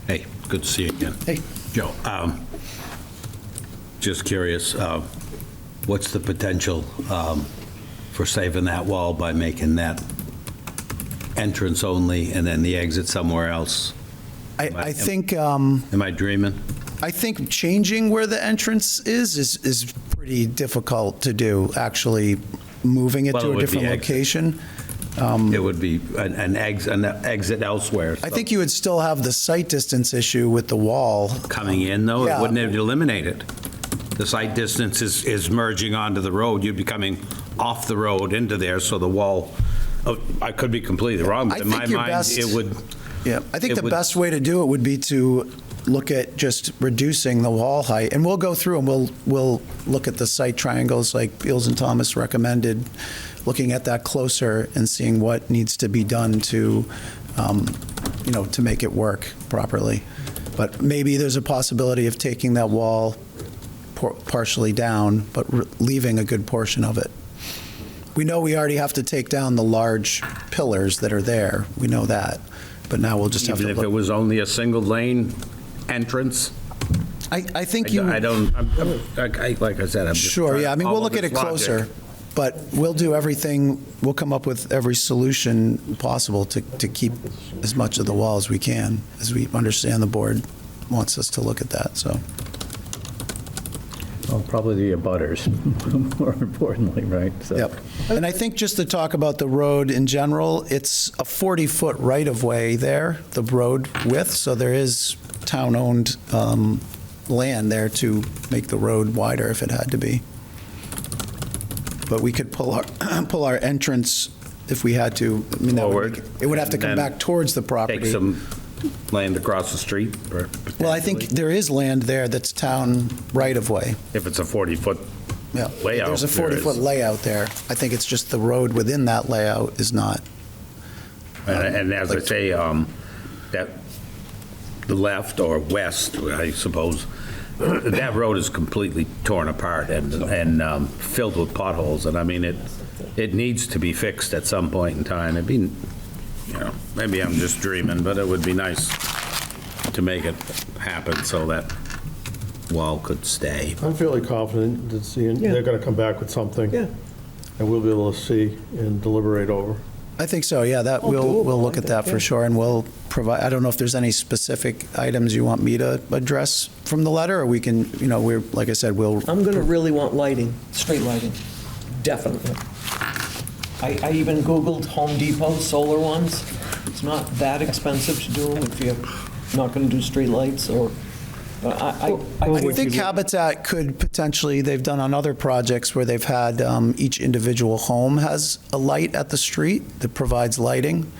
hey, good to see you again. Hey. Joe, just curious, what's the potential for saving that wall by making that entrance only and then the exit somewhere else? I think Am I dreaming? I think changing where the entrance is pretty difficult to do, actually moving it Well, it to a would be different exit. location. It would be an exit elsewhere. I think you would still have the sight distance issue with the wall. Coming in, though, it Yeah. wouldn't have eliminated. The sight distance is merging onto the road. You'd be coming off the road into there, so the wall, I could be completely wrong, but I in my think your mind, best- it would. Yeah, I think It the would- best way to do it would be to look at just reducing the wall height, and we'll go through and we'll look at the site triangles like Beals and Thomas recommended, looking at that closer and seeing what needs to be done to, to make it work properly. But maybe there's a possibility of taking that wall partially down, but leaving a good portion of it. We know we already have to take down the large pillars that are there. We know that. But now we'll just have Even to if it look. was only a single lane entrance? I think you. I don't, like I said, I'm just. Sure, trying yeah, I to mean, we'll follow look at it this logic. closer, but we'll do everything, we'll come up with every solution possible to keep as much of the wall as we can, as we understand the board wants us to look at that, so. Well, probably the abutters, more importantly, right? So- Yep. And I think just to talk about the road in general, it's a 40-foot right-of-way there, the road width, so there is town-owned land there to make the road wider if it had to be. But we could pull our entrance if we had to. I mean, that would Forward, make it would have to come and back towards the property. Take some land across the street, or Well, I think potentially. there is land there that's town right-of-way. If it's a 40-foot Yeah. layout. There's a there is. 40-foot layout there. I think it's just the road within that layout is not. And as I say, that the left or west, I suppose, that road is completely torn apart and filled with potholes. And I mean, it needs to be fixed at some point in time. It'd be, maybe I'm just dreaming, but it would be nice to make it happen so that wall could stay. I'm fairly confident that they're going to come back with something. Yeah. And we'll be able to see and deliberate over. I think so, yeah, that, we'll look at that for sure, and we'll provide, I don't know if there's any specific items you want me to address from the letter, or we can, we're, like I said, we'll. I'm going to really want lighting, street lighting, definitely. I even Googled Home Depot solar ones. It's not that expensive to do them if you're not going to do street lights or, I think Habitat could potentially, they've done on other projects where they've had each individual home has a light at the street that provides lighting.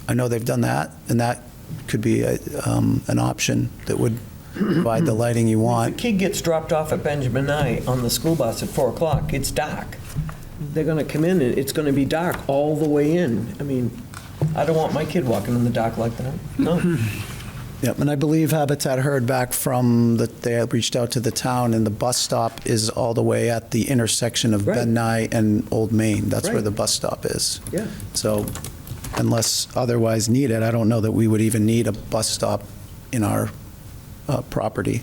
I know they've done that, and that could be an option that would provide the lighting you The want. kid gets dropped off at Benjamin Nye on the school bus at 4 o'clock. It's dark. They're going to come in, and it's going to be dark all the way in. I mean, I don't want my kid walking in the dark like that. No. Yep, and I believe Habitat heard back from, they had reached out to the town, and the bus stop is all the way at the intersection of Right. Ben Nye and Old Main. That's where Right. the bus stop is. Yeah. So unless otherwise needed, I don't know that we would even need a bus stop in our property.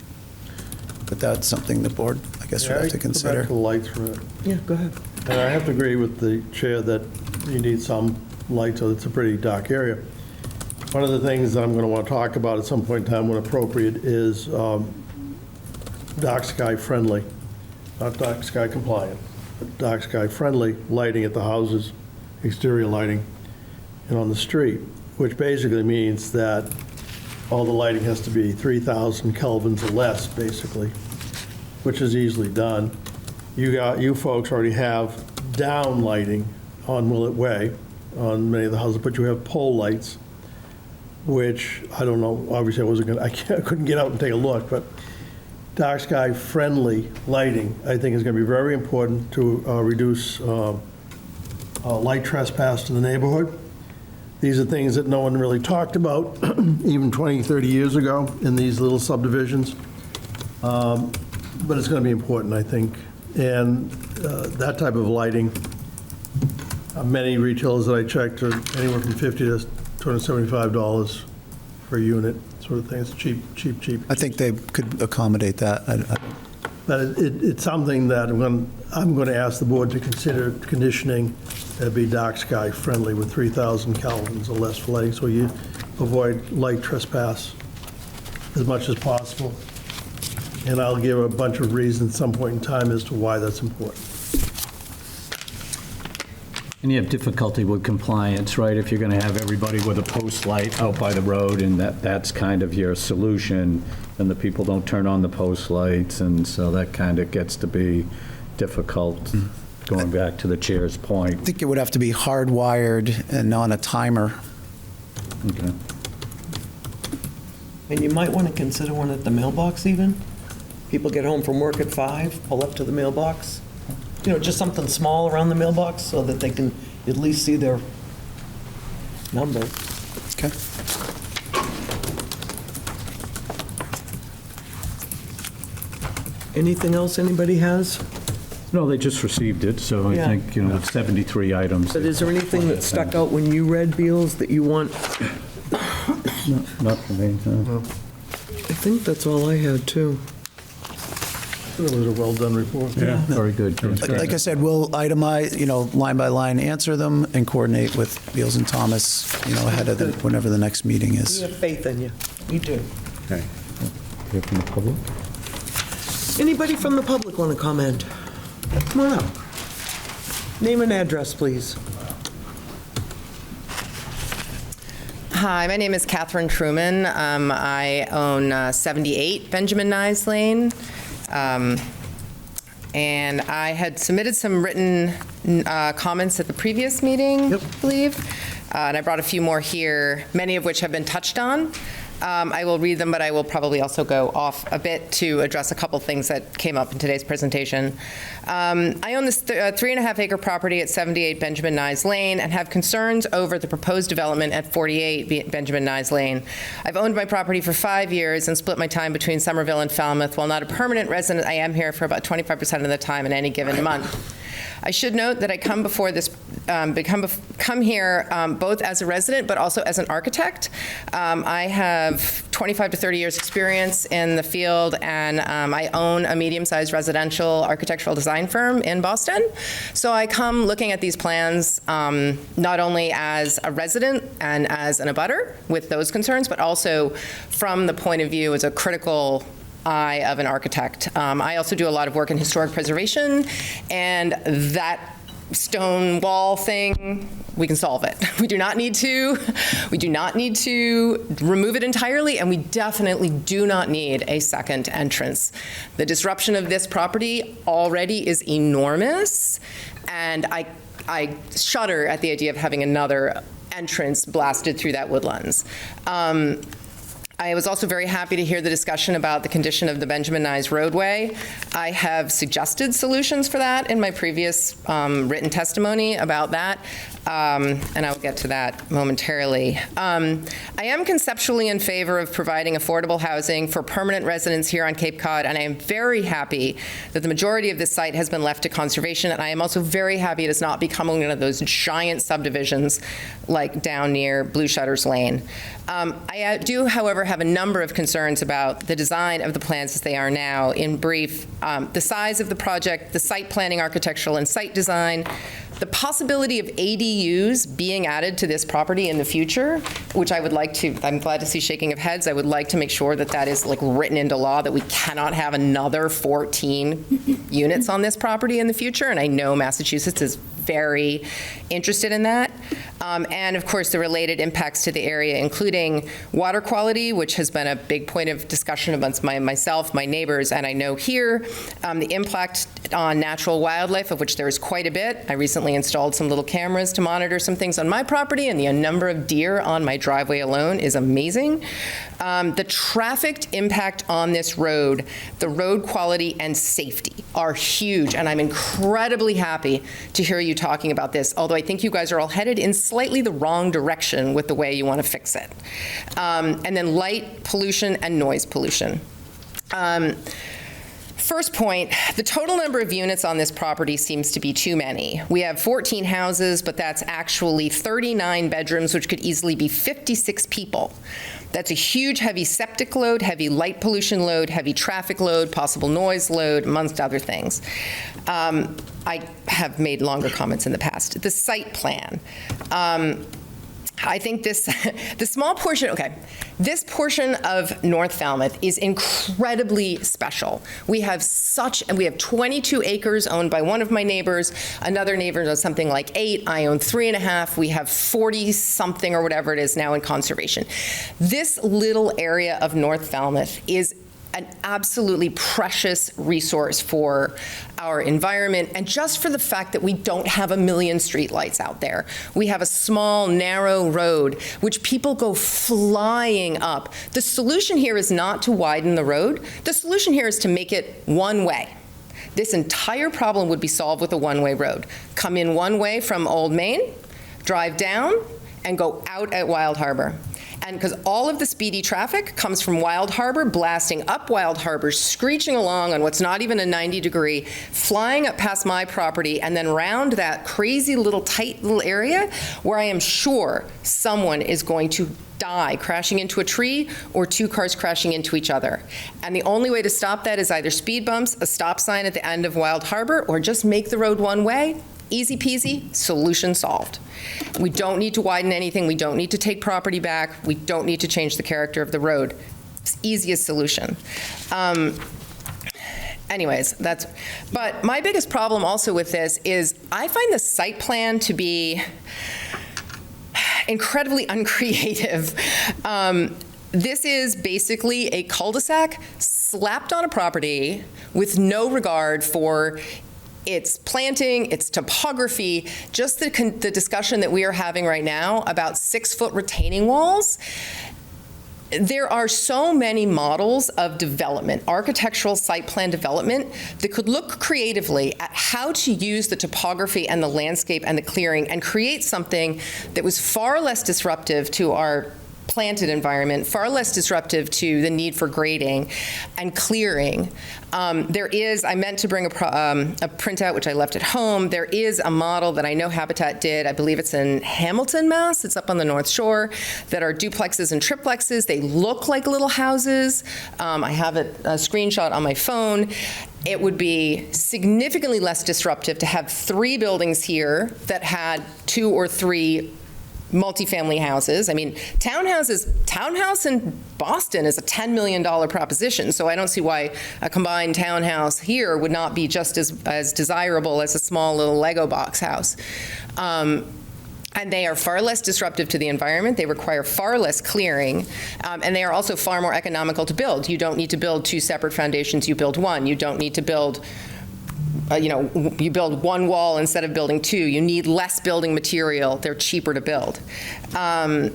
But that's something the board, I guess, would have to Go back consider. to the lights for a minute. Yeah, go ahead. And I have to agree with the chair that you need some light, so it's a pretty dark area. One of the things that I'm going to want to talk about at some point in time when appropriate is dark sky friendly, not dark sky compliant, but dark sky friendly lighting at the houses, exterior lighting, and on the street, which basically means that all the lighting has to be 3,000 kelvins or less, basically, which is easily done. You folks already have down lighting on Willett Way, on many of the houses, but you have pole lights, which, I don't know, obviously I couldn't get out and take a look, but dark sky friendly lighting, I think, is going to be very important to reduce light trespass to the neighborhood. These are things that no one really talked about even 20, 30 years ago in these little subdivisions. But it's going to be important, I think. And that type of lighting, many retailers that I checked are anywhere from $50 to $275 per unit, sort of thing. It's cheap. I think they could accommodate that. But it's something that I'm going to ask the board to consider conditioning to be dark sky friendly with 3,000 kelvins or less for lighting, so you avoid light trespass as much as possible. And I'll give a bunch of reasons at some point in time as to why that's important. And you have difficulty with compliance, right? If you're going to have everybody with a post light out by the road and that's kind of your solution, then the people don't turn on the post lights, and so that kind of gets to be difficult, going back to the chair's I point. think it would have to be hardwired and on a timer. Okay. And you might want to consider one at the mailbox even. People get home from work at 5, pull up to the mailbox. You know, just something small around the mailbox so that they can at least see their number. Okay. Anything else anybody has? No, they just received it, so I Yeah. think, it's 73 items. But is there anything that stuck out when you read, Beals, that you want? No, not for me, no. I think that's all I had, too. It was a well-done report. Yeah, very good. Like I said, we'll itemize, line by line answer them and coordinate with Beals and Thomas, ahead of whenever the next meeting We is. have faith in you. We do. Okay. Hear from the public? Anybody from the public want to comment? Come on up. Name and address, please. Hi, my name is Catherine Truman. I own 78 Benjamin Nyes Lane. And I had submitted some written comments at the previous meeting, I believe. And I brought a few more here, many of which have been touched on. I will read them, but I will probably also go off a bit to address a couple things that came up in today's presentation. I own this 3.5-acre property at 78 Benjamin Nyes Lane and have concerns over the proposed development at 48 Benjamin Nyes Lane. I've owned my property for 5 years and split my time between Somerville and Falmouth. While not a permanent resident, I am here for about 25% of the time in any given month. I should note that I come here both as a resident but also as an architect. I have 25 to 30 years experience in the field, and I own a medium-sized residential architectural design firm in Boston. So I come looking at these plans not only as a resident and as an abutter with those concerns, but also from the point of view as a critical eye of an architect. I also do a lot of work in historic preservation, and that stone wall thing, we can solve it. We do not need to remove it entirely, and we definitely do not need a second entrance. The disruption of this property already is enormous, and I shudder at the idea of having another entrance blasted through that woodlands. I was also very happy to hear the discussion about the condition of the Benjamin Nyes roadway. I have suggested solutions for that in my previous written testimony about that, and I'll get to that momentarily. I am conceptually in favor of providing affordable housing for permanent residents here on Cape Cod, and I am very happy that the majority of this site has been left to conservation, and I am also very happy it is not becoming one of those giant subdivisions like down near Blue Shutters Lane. I do, however, have a number of concerns about the design of the plans as they are now. In brief, the size of the project, the site planning, architectural, and site design, the possibility of ADUs being added to this property in the future, which I would like to, I'm glad to see shaking of heads. I would like to make sure that that is written into law, that we cannot have another 14 units on this property in the future, and I know Massachusetts is very interested in that. And of course, the related impacts to the area, including water quality, which has been a big point of discussion amongst myself, my neighbors, and I know here, the impact on natural wildlife, of which there is quite a bit. I recently installed some little cameras to monitor some things on my property, and the number of deer on my driveway alone is amazing. The traffic impact on this road, the road quality and safety are huge, and I'm incredibly happy to hear you talking about this, although I think you guys are all headed in slightly the wrong direction with the way you want to fix it. And then light pollution and noise pollution. First point, the total number of units on this property seems to be too many. We have 14 houses, but that's actually 39 bedrooms, which could easily be 56 people. That's a huge heavy septic load, heavy light pollution load, heavy traffic load, possible noise load, amongst other things. I have made longer comments in the past. The site plan. I think the small portion, okay, this portion of North Falmouth is incredibly special. We have 22 acres owned by one of my neighbors. Another neighbor owns something like 8. I own 3.5. We have 40-something or whatever it is now in conservation. This little area of North Falmouth is an absolutely precious resource for our environment, and just for the fact that we don't have a million streetlights out there. We have a small, narrow road, which people go flying up. The solution here is not to widen the road. The solution here is to make it one way. This entire problem would be solved with a one-way road. Come in one way from Old Main, drive down, and go out at Wild Harbor. And because all of the speedy traffic comes from Wild Harbor, blasting up Wild Harbor, screeching along on what's not even a 90-degree, flying up past my property, and then round that crazy little tight little area where I am sure someone is going to die crashing into a tree or 2 cars crashing into each other. And the only way to stop that is either speed bumps, a stop sign at the end of Wild Harbor, or just make the road one way. Easy peasy, solution solved. We don't need to widen anything. We don't need to take property back. We don't need to change the character of the road. It's the easiest solution. Anyways, but my biggest problem also with this is I find the site plan to be incredibly uncreative. This is basically a cul-de-sac slapped on a property with no regard for its planting, its topography, just the discussion that we are having right now about 6-foot retaining walls. There are so many models of development, architectural site plan development, that could look creatively at how to use the topography and the landscape and the clearing and create something that was far less disruptive to our planted environment, far less disruptive to the need for grading and clearing. I meant to bring a printout, which I left at home. There is a model that I know Habitat did. I believe it's in Hamilton, Mass. It's up on the North Shore, that are duplexes and triplexes. They look like little houses. I have a screenshot on my phone. It would be significantly less disruptive to have 3 buildings here that had 2 or 3 multifamily houses. I mean, townhouse in Boston is a $10 million proposition, so I don't see why a combined townhouse here would not be just as desirable as a small little Lego box house. And they are far less disruptive to the environment. They require far less clearing, and they are also far more economical to build. You don't need to build 2 separate foundations, you build one. You don't need to build you build 1 wall instead of building 2. You need less building material. They're cheaper to build. I'm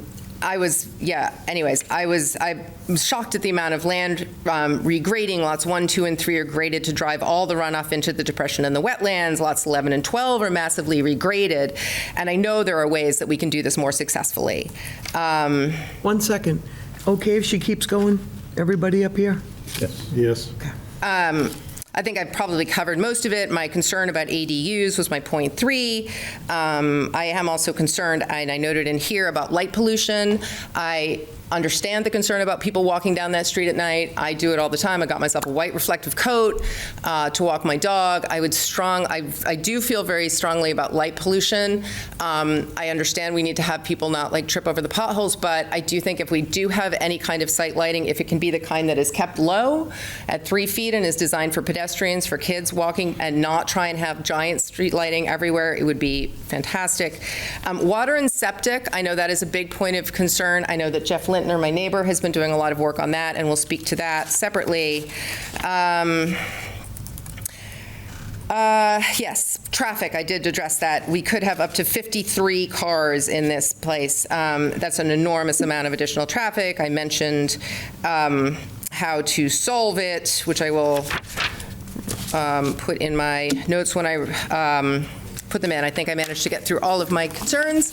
shocked at the amount of land regrading. Lots 1, 2, and 3 are graded to drive all the runoff into the depression and the wetlands. Lots 11 and 12 are massively regraded. And I know there are ways that we can do this more successfully. 1 second. Okay if she keeps going? Everybody up here? Yes. Yes. I think I've probably covered most of it. My concern about ADUs was my point 3. I am also concerned, and I noted in here, about light pollution. I understand the concern about people walking down that street at night. I do it all the time. I got myself a white reflective coat to walk my dog. I do feel very strongly about light pollution. I understand we need to have people not trip over the potholes, but I do think if we do have any kind of site lighting, if it can be the kind that is kept low at 3 feet and is designed for pedestrians, for kids walking, and not try and have giant street lighting everywhere, it would be fantastic. Water and septic, I know that is a big point of concern. I know that Jeff Lintner, my neighbor, has been doing a lot of work on that, and we'll speak to that separately. Yes, traffic, I did address that. We could have up to 53 cars in this place. That's an enormous amount of additional traffic. I mentioned how to solve it, which I will put in my notes when I put them in. I think I managed to get through all of my concerns.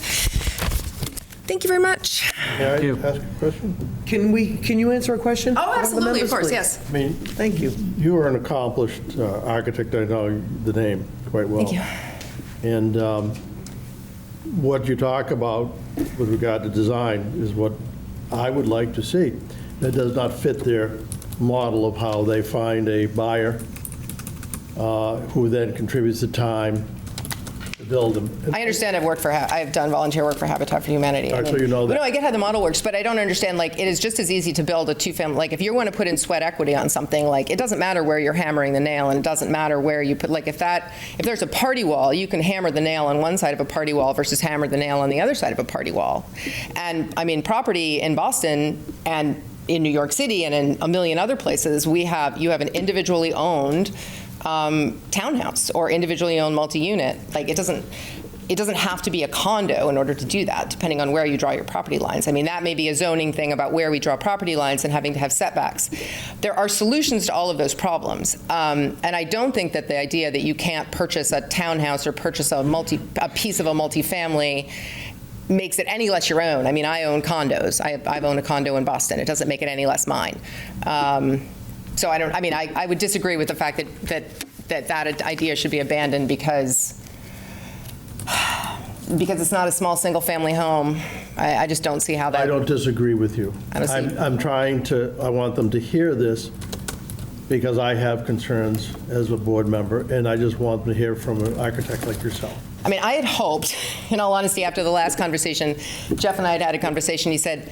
Thank you very much. May I ask a question? Can you answer a question? Oh, absolutely, of course, Please. yes. I mean, Thank you. you are an accomplished architect. I know the name quite well. Thank you. And what you talk about with regard to design is what I would like to see. That does not fit their model of how they find a buyer who then contributes the time, build them. I understand I've done volunteer work for Habitat for Humanity. All right, so you know that. No, I get how the model works, but I don't understand, like, it is just as easy to build a two-family, like, if you want to put in sweat equity on something, like, it doesn't matter where you're hammering the nail, and it doesn't matter where you put, like, if there's a party wall, you can hammer the nail on one side of a party wall versus hammer the nail on the other side of a party wall. And, I mean, property in Boston and in New York City and in a million other places, you have an individually owned townhouse or individually owned multi-unit. Like, it doesn't have to be a condo in order to do that, depending on where you draw your property lines. I mean, that may be a zoning thing about where we draw property lines and having to have setbacks. There are solutions to all of those problems. And I don't think that the idea that you can't purchase a townhouse or purchase a piece of a multifamily makes it any less your own. I mean, I own condos. I've owned a condo in Boston. It doesn't make it any less mine. So I would disagree with the fact that idea should be abandoned because it's not a small single-family home. I just don't see how that. I don't disagree with you. I want them to hear this because I have concerns as a board member, and I just want them to hear from an architect like yourself. I mean, I had hoped, in all honesty, after the last conversation, Jeff and I had a conversation, he said,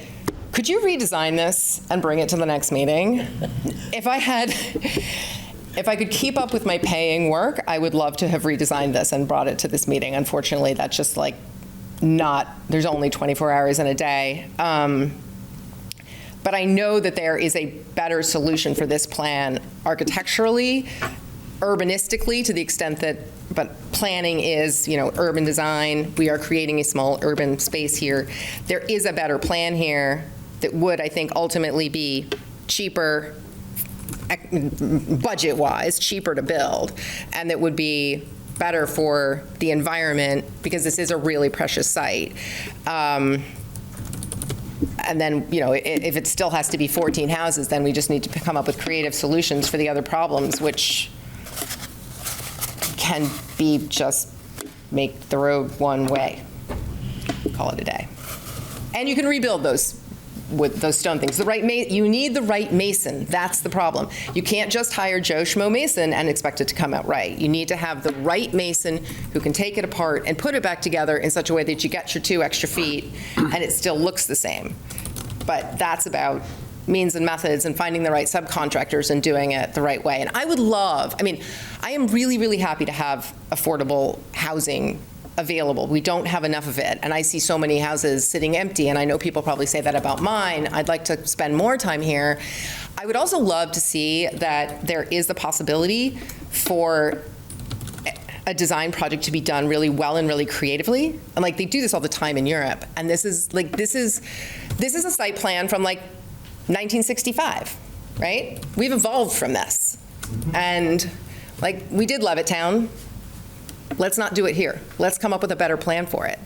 could you redesign this and bring it to the next meeting? If I could keep up with my paying work, I would love to have redesigned this and brought it to this meeting. Unfortunately, that's just like there's only 24 hours in a day. But I know that there is a better solution for this plan architecturally, urbanistically, to the extent that, but planning is, urban design. We are creating a small urban space here. There is a better plan here that would, I think, ultimately be cheaper, budget-wise, cheaper to build, and that would be better for the environment because this is a really precious site. And then, if it still has to be 14 houses, then we just need to come up with creative solutions for the other problems, which can be just make the road one way, call it a day. And you can rebuild those with those stone things. You need the right mason. That's the problem. You can't just hire Joe Schmo Mason and expect it to come out right. You need to have the right mason who can take it apart and put it back together in such a way that you get your 2 extra feet and it still looks the same. But that's about means and methods and finding the right subcontractors and doing it the right way. And I am really, really happy to have affordable housing available. We don't have enough of it. And I see so many houses sitting empty, and I know people probably say that about mine. I'd like to spend more time here. I would also love to see that there is the possibility for a design project to be done really well and really creatively. And like they do this all the time in Europe. And this is a site plan from like 1965, right? We've evolved from this. And like we did Levittown. Let's not do it here. Let's come up with a better plan for it.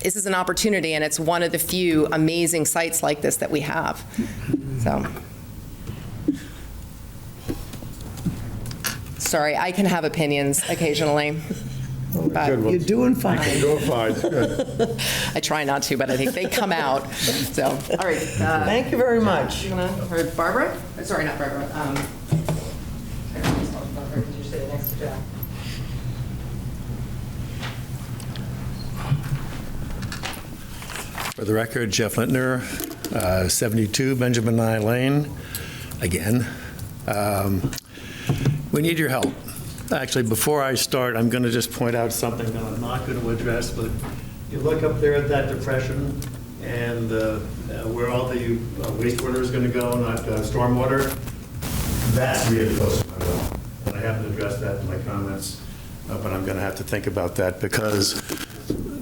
This is an opportunity, and it's one of the few amazing sites like this that we have. So, sorry, I can have opinions occasionally. But you're doing fine. You're doing fine. Good. I try not to, but I think they come out. So, all right. Thank you very much. Or Barbara? Sorry, not Barbara. You're sitting next to Jeff. For the record, Jeff Lintner, 72 Benjamin Nye Lane, again. We need your help. Actually, before I start, I'm going to just point out something that I'm not going to address, but you look up there at that depression and where all the wastewater is going to go, not stormwater, that's really close to my well. And I haven't addressed that in my comments, but I'm going to have to think about that because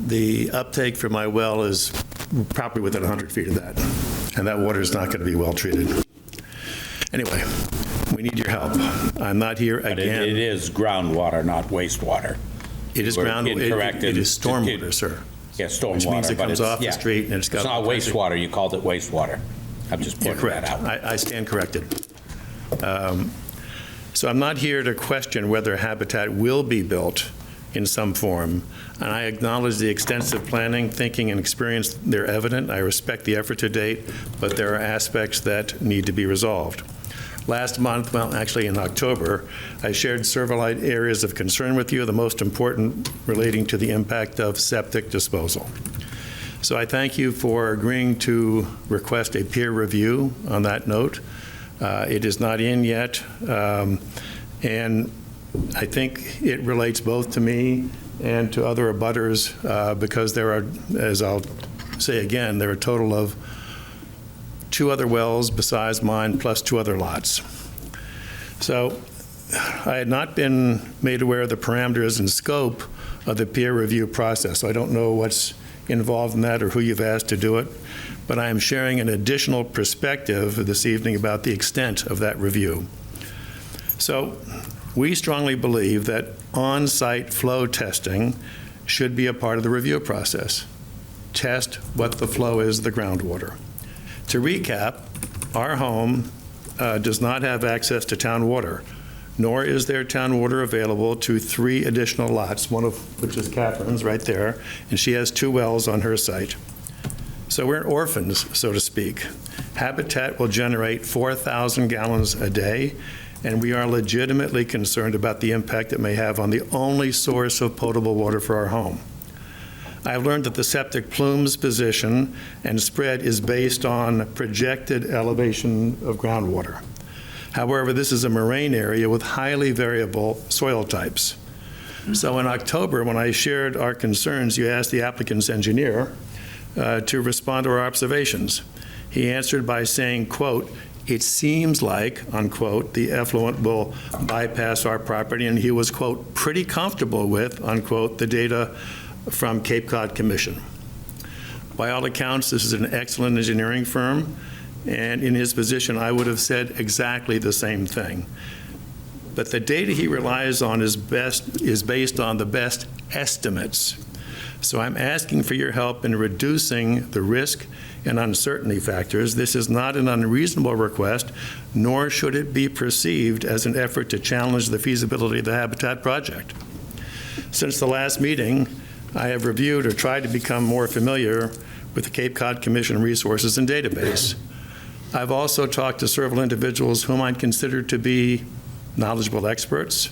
the uptake for my well is probably within 100 feet of that, and that water is not going to be well treated. Anyway, we need your help. I'm not here again. But it is groundwater, not wastewater. It is groundwater. It is stormwater, sir. Yeah, stormwater. Which means it comes off the street and it's got. It's not wastewater. You called it wastewater. I'm just pointing that out. I stand corrected. So I'm not here to question whether Habitat will be built in some form, and I acknowledge the extensive planning, thinking, and experience they're evident. I respect the effort to date, but there are aspects that need to be resolved. Last month, well, actually in October, I shared several areas of concern with you, the most important relating to the impact of septic disposal. So I thank you for agreeing to request a peer review on that note. It is not in yet, and I think it relates both to me and to other abutters because there are, as I'll say again, there are a total of 2 other wells besides mine plus 2 other lots. So I had not been made aware of the parameters and scope of the peer review process. So I don't know what's involved in that or who you've asked to do it, but I am sharing an additional perspective this evening about the extent of that review. So we strongly believe that on-site flow testing should be a part of the review process. Test what the flow is of the groundwater. To recap, our home does not have access to town water, nor is there town water available to 3 additional lots, one of which is Catherine's right there, and she has 2 wells on her site. So we're orphans, so to speak. Habitat will generate 4,000 gallons a day, and we are legitimately concerned about the impact it may have on the only source of potable water for our home. I've learned that the septic plume's position and spread is based on projected elevation of groundwater. However, this is a moraine area with highly variable soil types. So in October, when I shared our concerns, you asked the applicant's engineer to respond to our observations. He answered by saying, quote, "It seems like," unquote, "the effluent will bypass our property," and he was, quote, "pretty comfortable with," unquote, "the data from Cape Cod Commission." By all accounts, this is an excellent engineering firm, and in his position, I would have said exactly the same thing. But the data he relies on is based on the best estimates. So I'm asking for your help in reducing the risk and uncertainty factors. This is not an unreasonable request, nor should it be perceived as an effort to challenge the feasibility of the Habitat project. Since the last meeting, I have reviewed or tried to become more familiar with the Cape Cod Commission resources and database. I've also talked to several individuals whom I consider to be knowledgeable experts.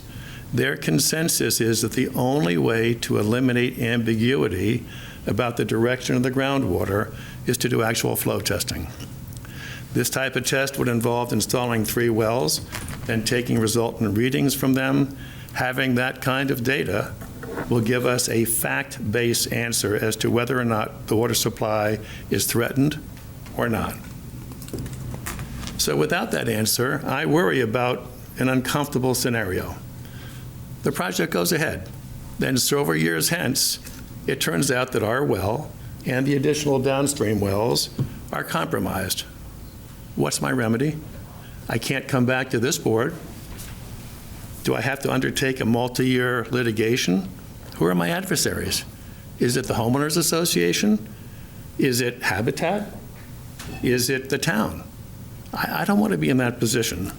Their consensus is that the only way to eliminate ambiguity about the direction of the groundwater is to do actual flow testing. This type of test would involve installing 3 wells and taking resultant readings from them. Having that kind of data will give us a fact-based answer as to whether or not the water supply is threatened or not. So without that answer, I worry about an uncomfortable scenario. The project goes ahead. Then several years hence, it turns out that our well and the additional downstream wells are compromised. What's my remedy? I can't come back to this board. Do I have to undertake a multi-year litigation? Who are my adversaries? Is it the homeowners association? Is it Habitat? Is it the town? I don't want to be in that position.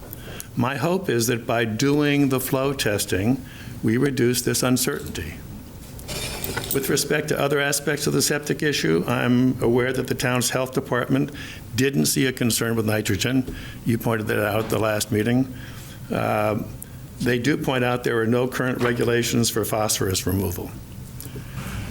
My hope is that by doing the flow testing, we reduce this uncertainty. With respect to other aspects of the septic issue, I'm aware that the town's health department didn't see a concern with nitrogen. You pointed that out at the last meeting. They do point out there are no current regulations for phosphorus removal.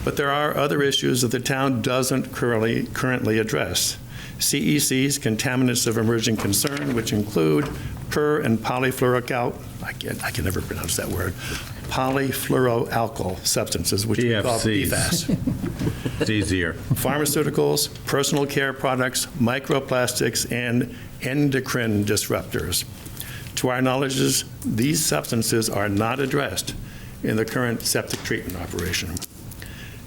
But there are other issues that the town doesn't currently address. CECs, contaminants of emerging concern, which include per and polyfluoroalkyl, I can never pronounce that word, polyfluoroalkyl substances, which we call PFAS. It's easier. Pharmaceuticals, personal care products, microplastics, and endocrine disruptors. To our knowledge, these substances are not addressed in the current septic treatment operation.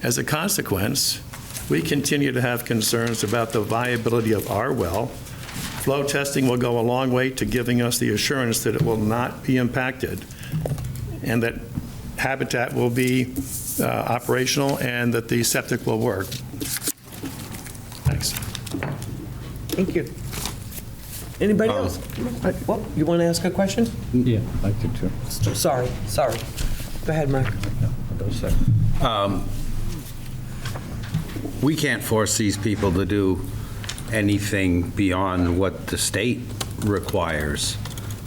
As a consequence, we continue to have concerns about the viability of our well. Flow testing will go a long way to giving us the assurance that it will not be impacted and that Habitat will be operational and that the septic will work. Thanks. Thank you. Anybody else? Well, you want to ask a question? Yeah, I do too. Sorry. Go ahead, Mark. We can't force these people to do anything beyond what the state requires.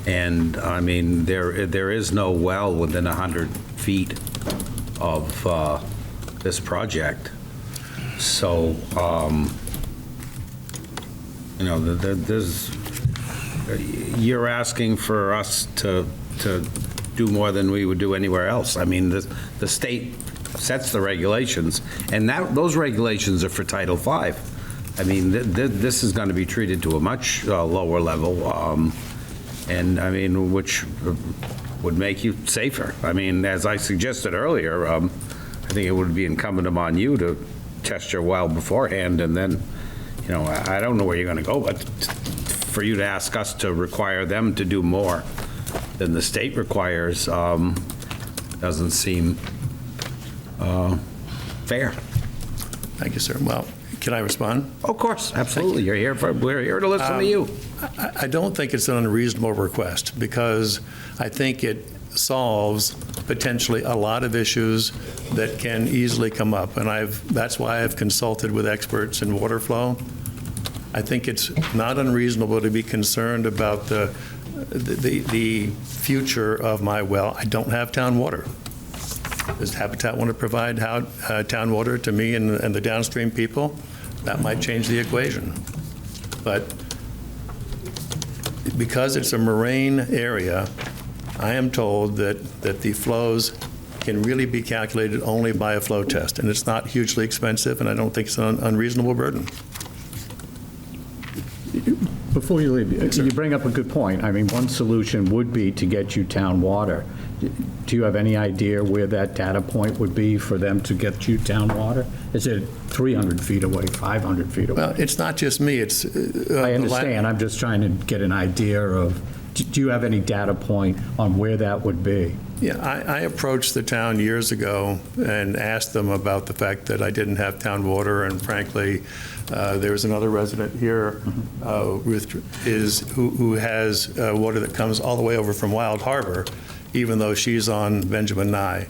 And, I mean, there is no well within 100 feet of this project. So, you know, you're asking for us to do more than we would do anywhere else. I mean, the state sets the regulations, and those regulations are for Title V. I mean, this is going to be treated to a much lower level, and I mean, which would make you safer. I mean, as I suggested earlier, I think it would be incumbent upon you to test your well beforehand, and then, you know, I don't know where you're going to go, but for you to ask us to require them to do more than the state requires doesn't seem fair. Thank you, sir. Well, can I respond? Of course, absolutely. We're here to listen to you. I don't think it's an unreasonable request, because I think it solves potentially a lot of issues that can easily come up. And that's why I've consulted with experts in water flow. I think it's not unreasonable to be concerned about the future of my well. I don't have town water. Does Habitat want to provide town water to me and the downstream people? That might change the equation. But because it's a moraine area, I am told that the flows can really be calculated only by a flow test, and it's not hugely expensive, and I don't think it's an unreasonable burden. Before you leave, you bring up a good point. I mean, one solution would be to get you town water. Do you have any idea where that data point would be for them to get you town water? Is it 300 feet away, 500 feet away? Well, it's not just me. It's I understand. I'm just trying to get an idea of, do you have any data point on where that would be? Yeah, I approached the town years ago and asked them about the fact that I didn't have town water, and frankly, there was another resident here, Ruth, who has water that comes all the way over from Wild Harbor, even though she's on Benjamin Nye.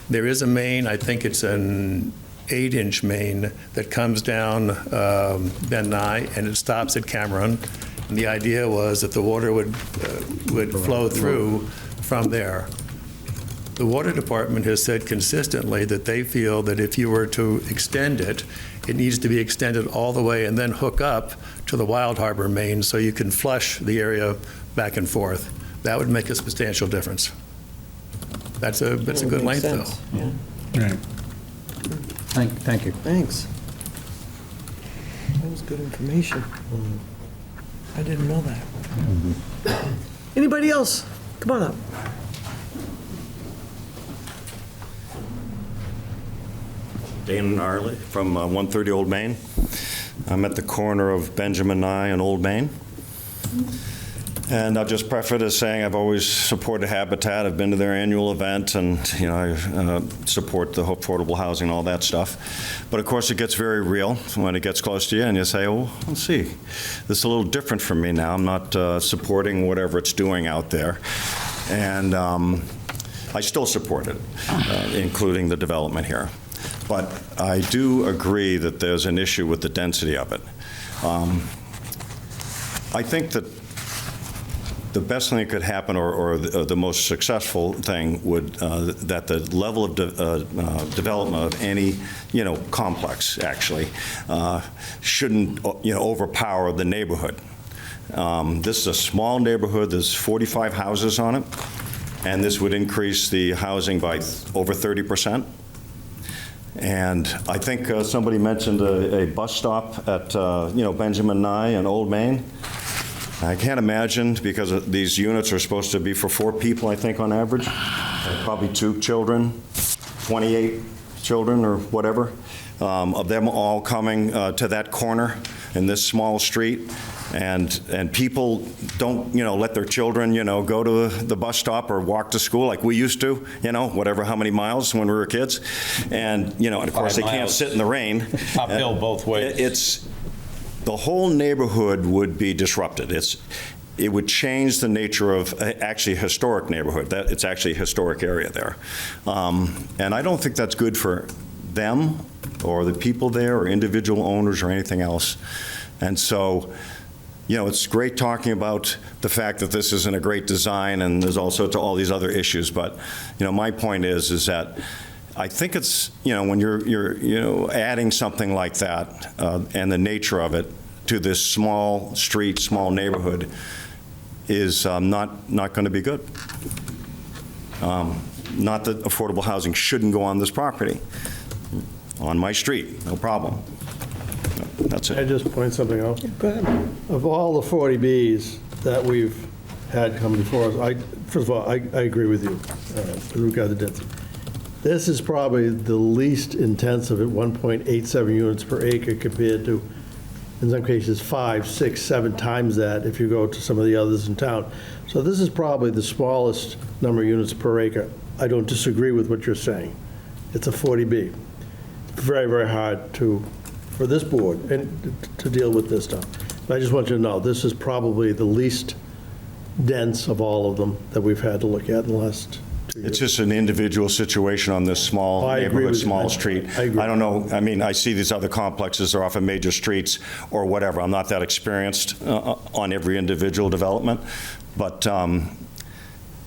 There is a main, I think it's an 8-inch main that comes down Ben Nye, and it stops at Cameron. And the idea was that the water would flow through from there. The water department has said consistently that they feel that if you were to extend it, it needs to be extended all the way and then hook up to the Wild Harbor main so you can flush the area back and forth. That would make a substantial difference. That's a good length, though. Yeah. Right. Thank you. Thanks. That was good information. I didn't know that. Anybody else? Come on up. Dan Arley from 130 Old Main. I'm at the corner of Benjamin Nye and Old Main. And I'll just preface it as saying I've always supported Habitat. I've been to their annual event, and I support the affordable housing and all that stuff. But of course, it gets very real when it gets close to you, and you say, "Oh, let's see, this is a little different from me now. I'm not supporting whatever it's doing out there," and I still support it, including the development here. But I do agree that there's an issue with the density of it. I think that the best thing that could happen, or the most successful thing, would that the level of development of any complex actually shouldn't overpower the neighborhood. This is a small neighborhood. There's 45 houses on it, and this would increase the housing by over 30%. And I think somebody mentioned a bus stop at Benjamin Nye and Old Main. I can't imagine, because these units are supposed to be for 4 people, I think, on average, probably 2 children, 28 children or whatever, of them all coming to that corner in this small street. And people don't, let their children, go to the bus stop or walk to school like we used to, whatever, how many miles when we were kids. And, and of course, they can't sit in the rain. Uphill both ways. The whole neighborhood would be disrupted. It would change the nature of actually a historic neighborhood. It's actually a historic area there. And I don't think that's good for them or the people there or individual owners or anything else. And so it's great talking about the fact that this isn't a great design, and there's also all these other issues, but, my point is that I think it's, when you're adding something like that, and the nature of it to this small street, small neighborhood, is not going to be good. Not that affordable housing shouldn't go on this property. On my street, no problem. That's it. Can I just point something out? Go ahead. Of all the 40Bs that we've had come before us, first of all, I agree with you with regard to density. This is probably the least intensive at 1.87 units per acre compared to, in some cases, 5, 6, 7 times that if you go to some of the others in town. So this is probably the smallest number of units per acre. I don't disagree with what you're saying. It's a 40B. Very, very hard for this board and to deal with this stuff. But I just want you to know, this is probably the least dense of all of them that we've had to look at in the last 2 years. It's just an individual situation on this small neighborhood, small street. I agree. I don't know, I see these other complexes, they're off of major streets or whatever. I'm not that experienced on every individual development, but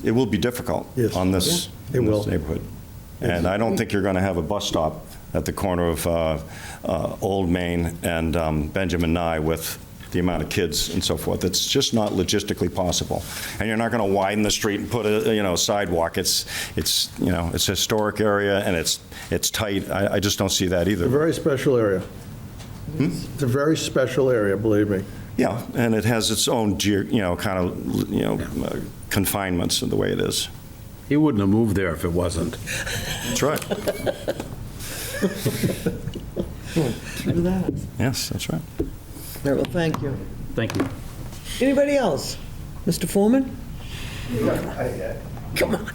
it will be difficult on this neighborhood. And I don't think you're going to have a bus stop at the corner of Old Main and Benjamin Nye with the amount of kids and so forth. It's just not logistically possible. And you're not going to widen the street and put a sidewalk. It's a historic area and it's tight. I just don't see that either. It's a very special area. It's a very special area, believe me. Yeah, and it has its own confinements in the way it is. He wouldn't have moved there if it wasn't. That's right. True that. Yes, that's right. All right, well, thank you. Thank you. Anybody else? Mr. Foreman? Come on.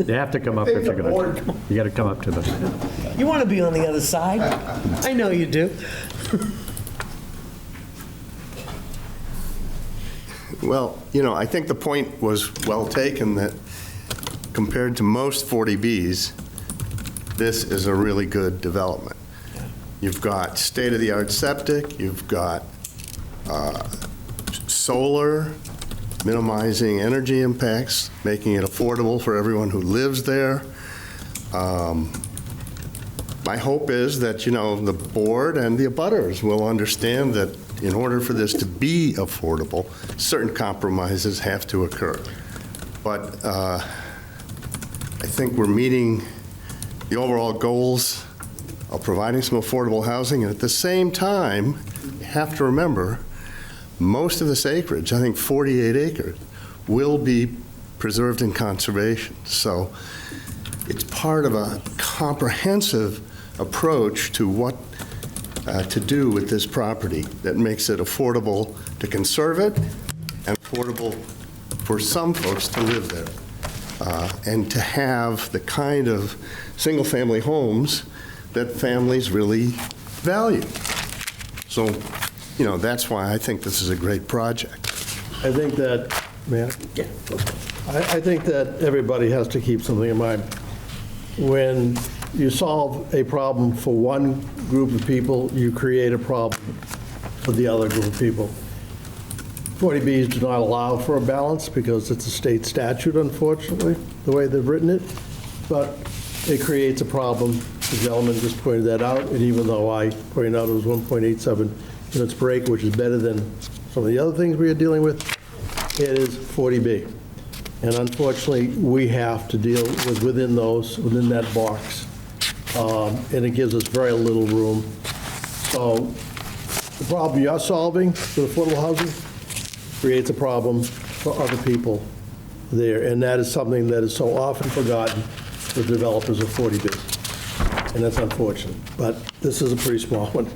You have to come up if you're going to. You got to come up to the. You want to be on the other side? I know you do. Well, I think the point was well taken that compared to most 40Bs, this is a really good development. You've got state-of-the-art septic, you've got solar, minimizing energy impacts, making it affordable for everyone who lives there. My hope is that, the board and the abutters will understand that in order for this to be affordable, certain compromises have to occur. But I think we're meeting the overall goals of providing some affordable housing, and at the same time, you have to remember, most of this acreage, I think 48 acres, will be preserved in conservation. So it's part of a comprehensive approach to what to do with this property that makes it affordable to conserve it and affordable for some folks to live there, and to have the kind of single-family homes that families really value. So, that's why I think this is a great project. I think that, I think that everybody has to keep something in mind. When you solve a problem for one group of people, you create a problem for the other group of people. 40Bs do not allow for a balance because it's a state statute, unfortunately, the way they've written it, but it creates a problem. The gentleman just pointed that out, and even though I pointed out it was 1.87 units per acre, which is better than some of the other things we are dealing with, it is 40B. And unfortunately, we have to deal with within that box. And it gives us very little room. So the problem you're solving with affordable housing creates a problem for other people there. And that is something that is so often forgotten with developers of 40B. And that's unfortunate. But this is a pretty small one.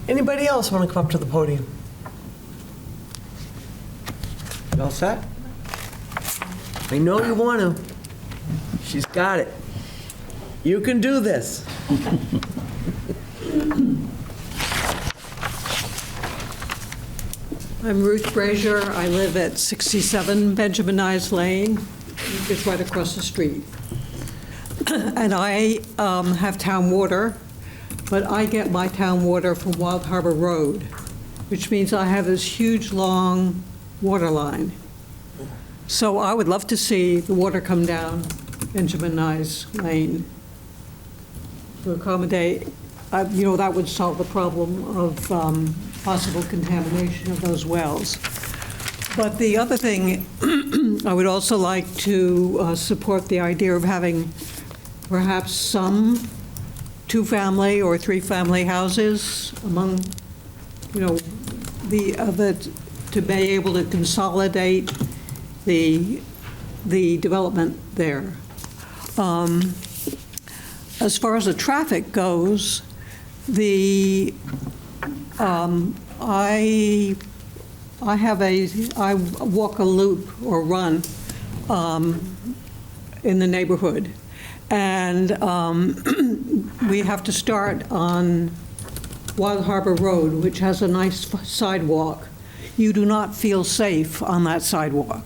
Anybody else want to come up to the podium? You all set? I know you want to. She's got it. You can do this. I'm Ruth Brazier. I live at 67 Benjamin Nyes Lane, just right across the street. And I have town water. but I get my town water from Wild Harbor Road, which means I have this huge, long water line. So I would love to see the water come down Benjamin Nyes Lane to accommodate, that would solve the problem of possible contamination of those wells. But the other thing, I would also like to support the idea of having perhaps some 2-family or 3-family houses among, to be able to consolidate the development there. As far as the traffic goes, I walk a loop or run in the neighborhood, and we have to start on Wild Harbor Road, which has a nice sidewalk. You do not feel safe on that sidewalk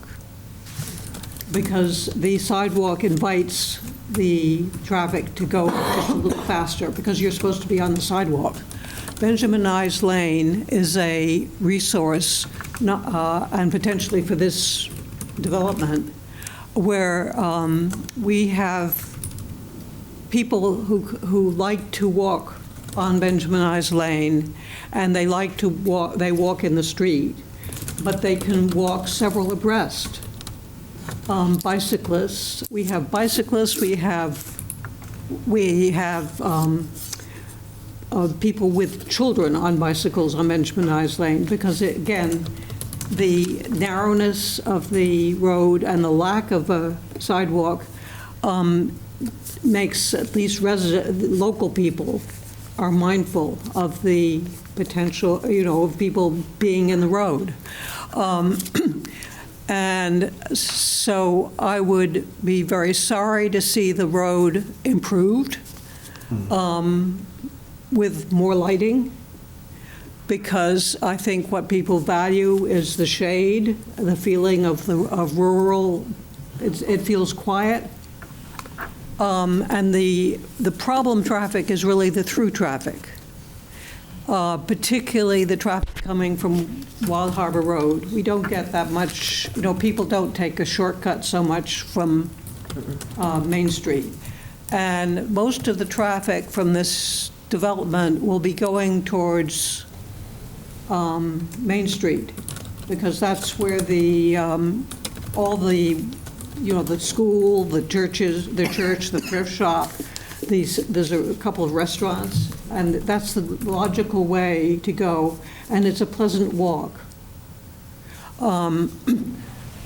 because the sidewalk invites the traffic to go just a little faster because you're supposed to be on the sidewalk. Benjamin Nyes Lane is a resource, and potentially for this development, where we have people who like to walk on Benjamin Nyes Lane, and they walk in the street, but they can walk several abreast. Bicyclists, we have people with children on bicycles on Benjamin Nyes Lane, because again, the narrowness of the road and the lack of a sidewalk makes at least local people are mindful of the potential, of people being in the road. And so I would be very sorry to see the road improved with more lighting, because I think what people value is the shade, the feeling of rural. It feels quiet. And the problem traffic is really the through traffic, particularly the traffic coming from Wild Harbor Road. We don't get that much, people don't take a shortcut so much from Main Street. And most of the traffic from this development will be going towards Main Street, because that's where all the the school, the church, the thrift shop, there's a couple of restaurants, and that's the logical way to go, and it's a pleasant walk.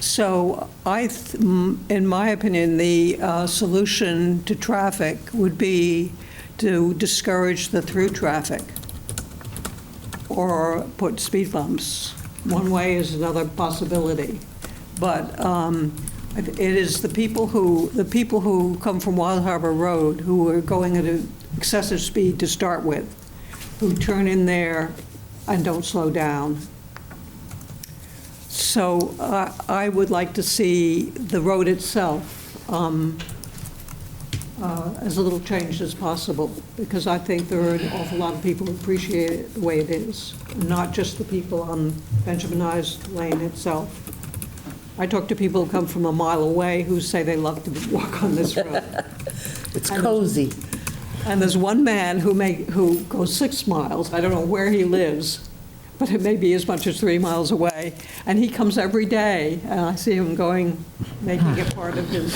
So in my opinion, the solution to traffic would be to discourage the through traffic or put speed bumps. One way is another possibility, but it is the people who come from Wild Harbor Road, who are going at an excessive speed to start with, who turn in there and don't slow down. So I would like to see the road itself as little changed as possible, because I think there are an awful lot of people who appreciate it the way it is, not just the people on Benjamin Nyes Lane itself. I talk to people who come from a mile away who say they love to walk on this road. It's cozy. And there's one man who goes 6 miles. I don't know where he lives, but it may be as much as 3 miles away. And he comes every day, and I see him making it part of his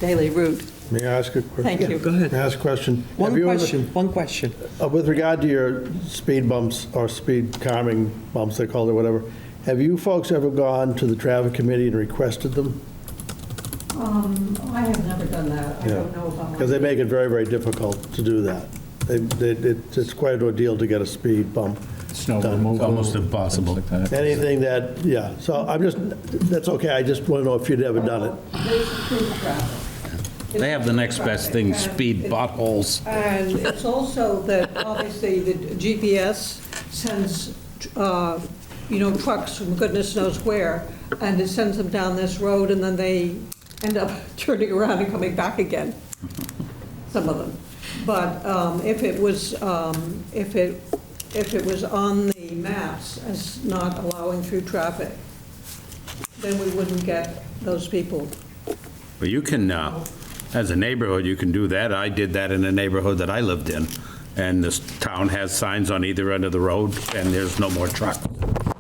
daily route. May I ask a question? Thank you. Go ahead. May I ask a question? One question. With regard to your speed bumps or speed calming bumps, they call it, whatever, have you folks ever gone to the traffic committee and requested them? I have never done that. I don't know about. Because they make it very, very difficult to do that. It's quite an ordeal to get a speed bump. Snow done. removal. It's almost impossible. things like that. Anything that, yeah. So that's okay. I just want to know if you'd ever done it. They have the next best thing, speed potholes. And it's also that obviously the GPS sends, trucks from goodness knows where, and it sends them down this road, and then they end up turning around and coming back again, some of them. But if it was, if it was on the maps as not allowing through traffic, then we wouldn't get those people. But you can, as a neighborhood, you can do that. I did that in a neighborhood that I lived in, and this town has signs on either end of the road, and there's no more truck.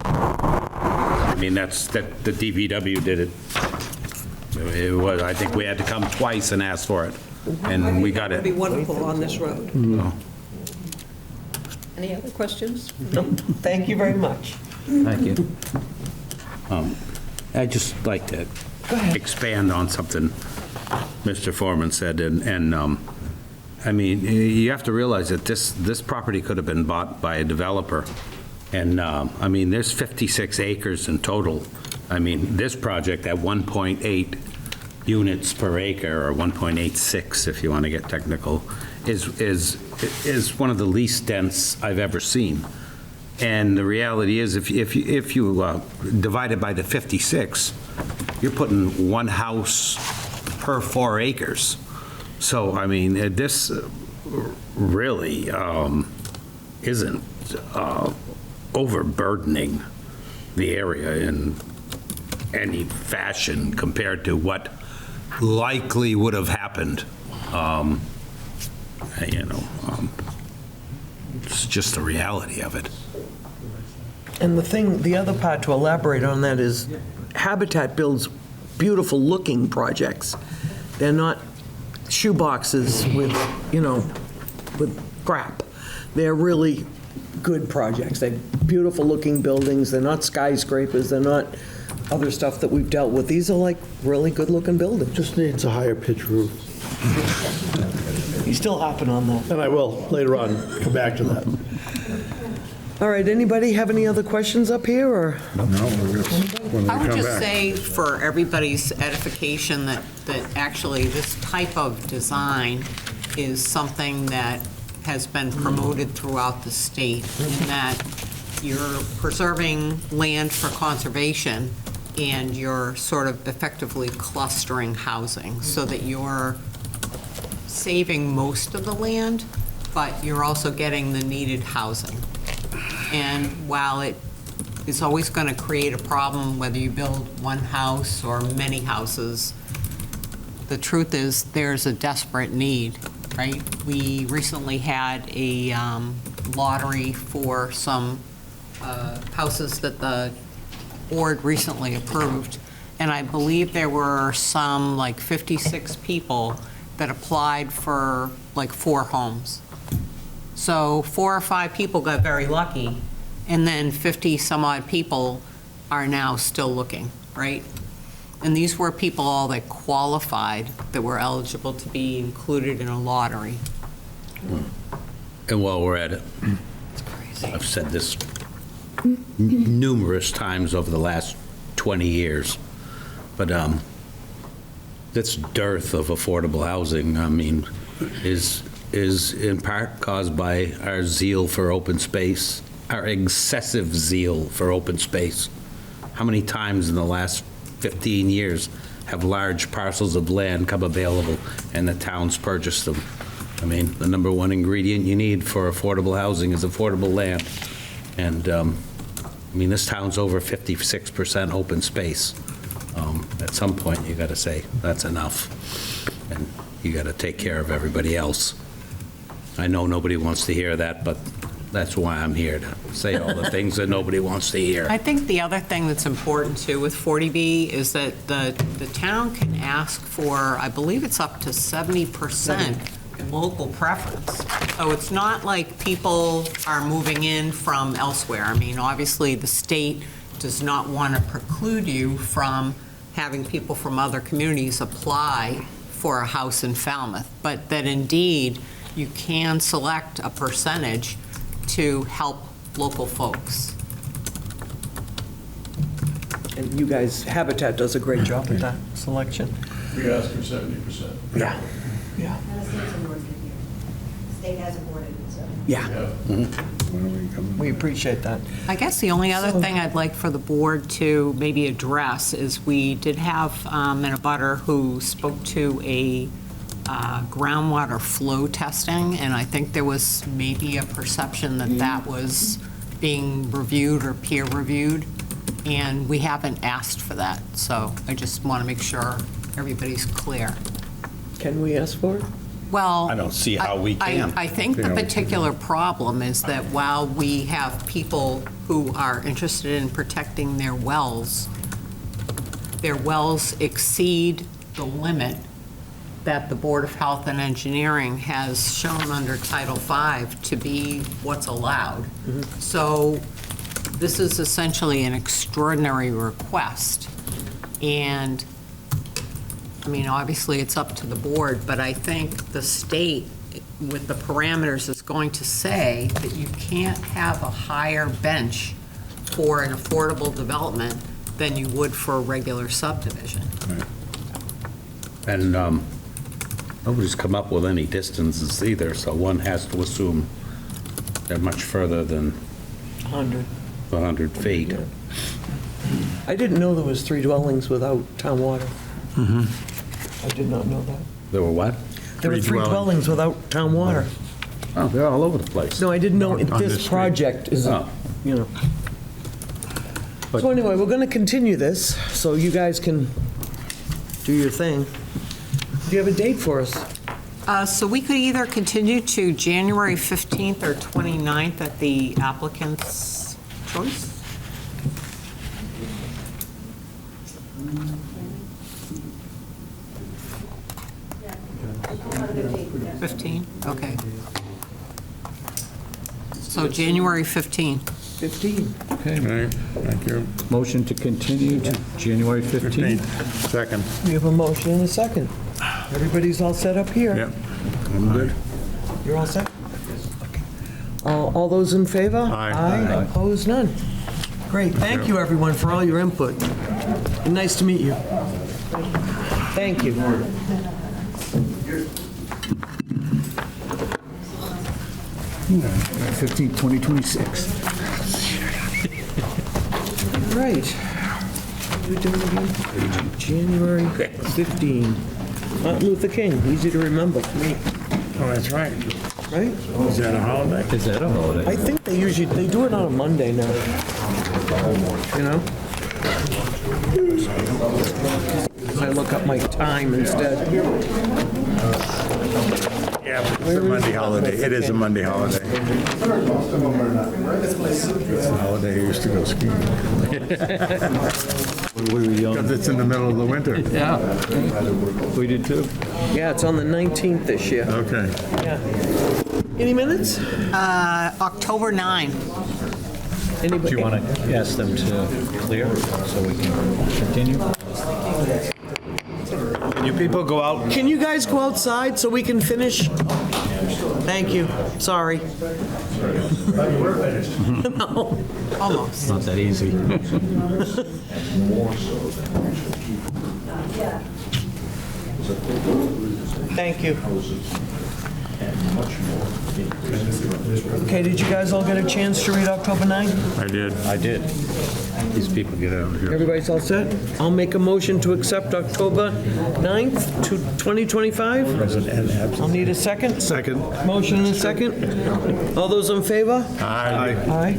I mean, the DPW did it. It was, I think we had to come twice and ask for it, and we got It it. would be wonderful on this road. No. Any other questions? Thank you very much. Thank you. I'd just like to expand on something Mr. Foreman said, and I mean, you have to realize that this property could have been bought by a developer, and I mean, there's 56 acres in total. I mean, this project at 1.8 units per acre, or 1.86 if you want to get technical, is one of the least dense I've ever seen. And the reality is, if you divide it by the 56, you're putting one house per 4 acres. So, I mean, this really isn't overburdening the area in any fashion compared to what likely would have happened. It's just the reality of it. And the other part to elaborate on that is Habitat builds beautiful looking projects. They're not shoeboxes with, with crap. They're really good projects. They're beautiful looking buildings. They're not skyscrapers. They're not other stuff that we've dealt with. These are like really good looking buildings. Just needs a higher pitch roof. You still hopping on that. And I will later on come back to that. All right, anybody have any other questions up here, or? I would just say for everybody's edification that actually this type of design is something that has been promoted throughout the state, in that you're preserving land for conservation and you're sort of effectively clustering housing so that you're saving most of the land, but you're also getting the needed housing. And while it is always going to create a problem whether you build one house or many houses, the truth is there's a desperate need, right? We recently had a lottery for some houses that the board recently approved, and I believe there were some like 56 people that applied for like 4 homes. So 4 or 5 people got very lucky, and then 50 some odd people are now still looking, right? And these were people all that qualified, that were eligible to be included in a lottery. And while we're at it, I've said this numerous times over the last 20 years, but this dearth of affordable housing, I mean, is in part caused by our zeal for open space, our excessive zeal for open space. How many times in the last 15 years have large parcels of land come available and the towns purchase them? I mean, the number one ingredient you need for affordable housing is affordable land. And, I mean, this town's over 56% open space. At some point, you got to say, that's enough. And you got to take care of everybody else. I know nobody wants to hear that, but that's why I'm here, to say all the things that nobody wants to hear. I think the other thing that's important too with 40B is that the town can ask for, I believe it's up to 70% local preference. So it's not like people are moving in from elsewhere. I mean, obviously, the state does not want to preclude you from having people from other communities apply for a house in Falmouth, but that indeed you can select a percentage to help local folks. And you guys, Habitat does a great job with that selection. We asked for 70%. Yeah. Yeah. State has awarded it, so. Yeah. We appreciate that. I guess the only other thing I'd like for the board to maybe address is we did have an abutter who spoke to a groundwater flow testing, and I think there was maybe a perception that that was being reviewed or peer reviewed, and we haven't asked for that, so I just want to make sure everybody's clear. Can we ask for it? Well, I don't see how we can. I think the particular problem is that while we have people who are interested in protecting their wells exceed the limit that the Board of Health and Engineering has shown under Title V to be what's allowed. So this is essentially an extraordinary request. And I mean, obviously, it's up to the board, but I think the state, with the parameters, is going to say that you can't have a higher bench for an affordable development than you would for a regular subdivision. And nobody's come up with any distances either, so one has to assume they're much further than 100 feet. I didn't know there was 3 dwellings without town water. I did not know that. There were what? There were 3 dwellings without town water. Oh, they're all over the place. No, I didn't know On this this street. project is, Oh. you know. So anyway, we're going to continue this, so you guys can do your thing. Do you have a date for us? So we could either continue to January 15th or 29th at the applicant's choice? 15, okay. So January 15. 15. Okay, thank you. Motion to continue to January 15th. Second. We have a motion and a second. Everybody's all set up here? Yep. I'm good. You're all set? All those in favor? Aye. Aye. Opposed, none. Great, thank you, everyone, for all your input. And nice to meet you. Thank you. 15, 2026. Right. What are we doing again? January 15. Martin Luther King, easy to remember. Oh, that's right. Right? Is that a holiday? Is that a holiday? I think they do it on a Monday now. You know? I look up my time instead. Yeah, but it's a Monday holiday. It is a Monday holiday. It's a holiday I used to go skiing. Because it's in the middle of the winter. Yeah. We did too. Yeah, it's on the 19th this year. Okay. Yeah. Any minutes? October 9. Do you want to ask them to clear so we can continue? Can you people go out? Can you guys go outside so we can finish? Thank you. Sorry. No. Almost. Not that easy. Thank you. Okay, did you guys all get a chance to read October 9? I did. I did. These people get out of here. Everybody's all set? I'll make a motion to accept October 9th to 2025. Present and absent. I'll need a second. Second. Motion and a second. All those in favor? Aye. Aye.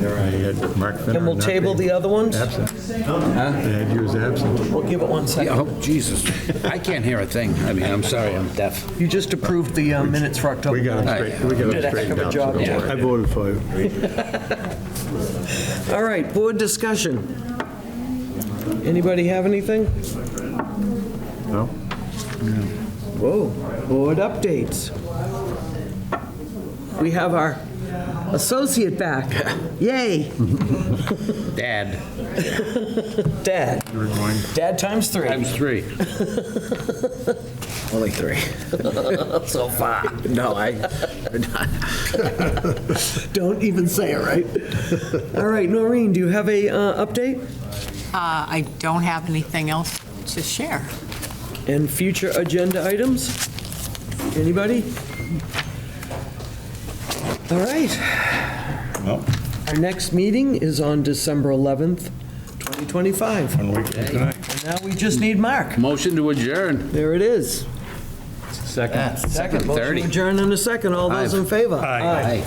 I had Mark Finner. And we'll not table being the other ones? Absent. They had you as absent. We'll give it 1 second. Oh, Jesus. I can't hear a thing. I mean, I'm sorry, I'm deaf. You just approved the minutes for October. We got 9th. them straight. We got Did a them heck straightened of a out. job, so don't Jerry. worry. I voted for you. All right, board discussion. Anybody have anything? No? Whoa, board updates. We have our associate back. Yay. Dad. Dad. You were going. Dad times 3. Times 3. Only 3. So far. No, Don't even say it, right? All right, Noreen, do you have a update? I don't have anything else to share. And future agenda items? Anybody? All right. Well, Our next meeting is on December 11th, 2025. 1 week from tonight. And now we just need Mark. Motion to adjourn. There it is. Second. Motion to adjourn in a second. All those in favor? Aye.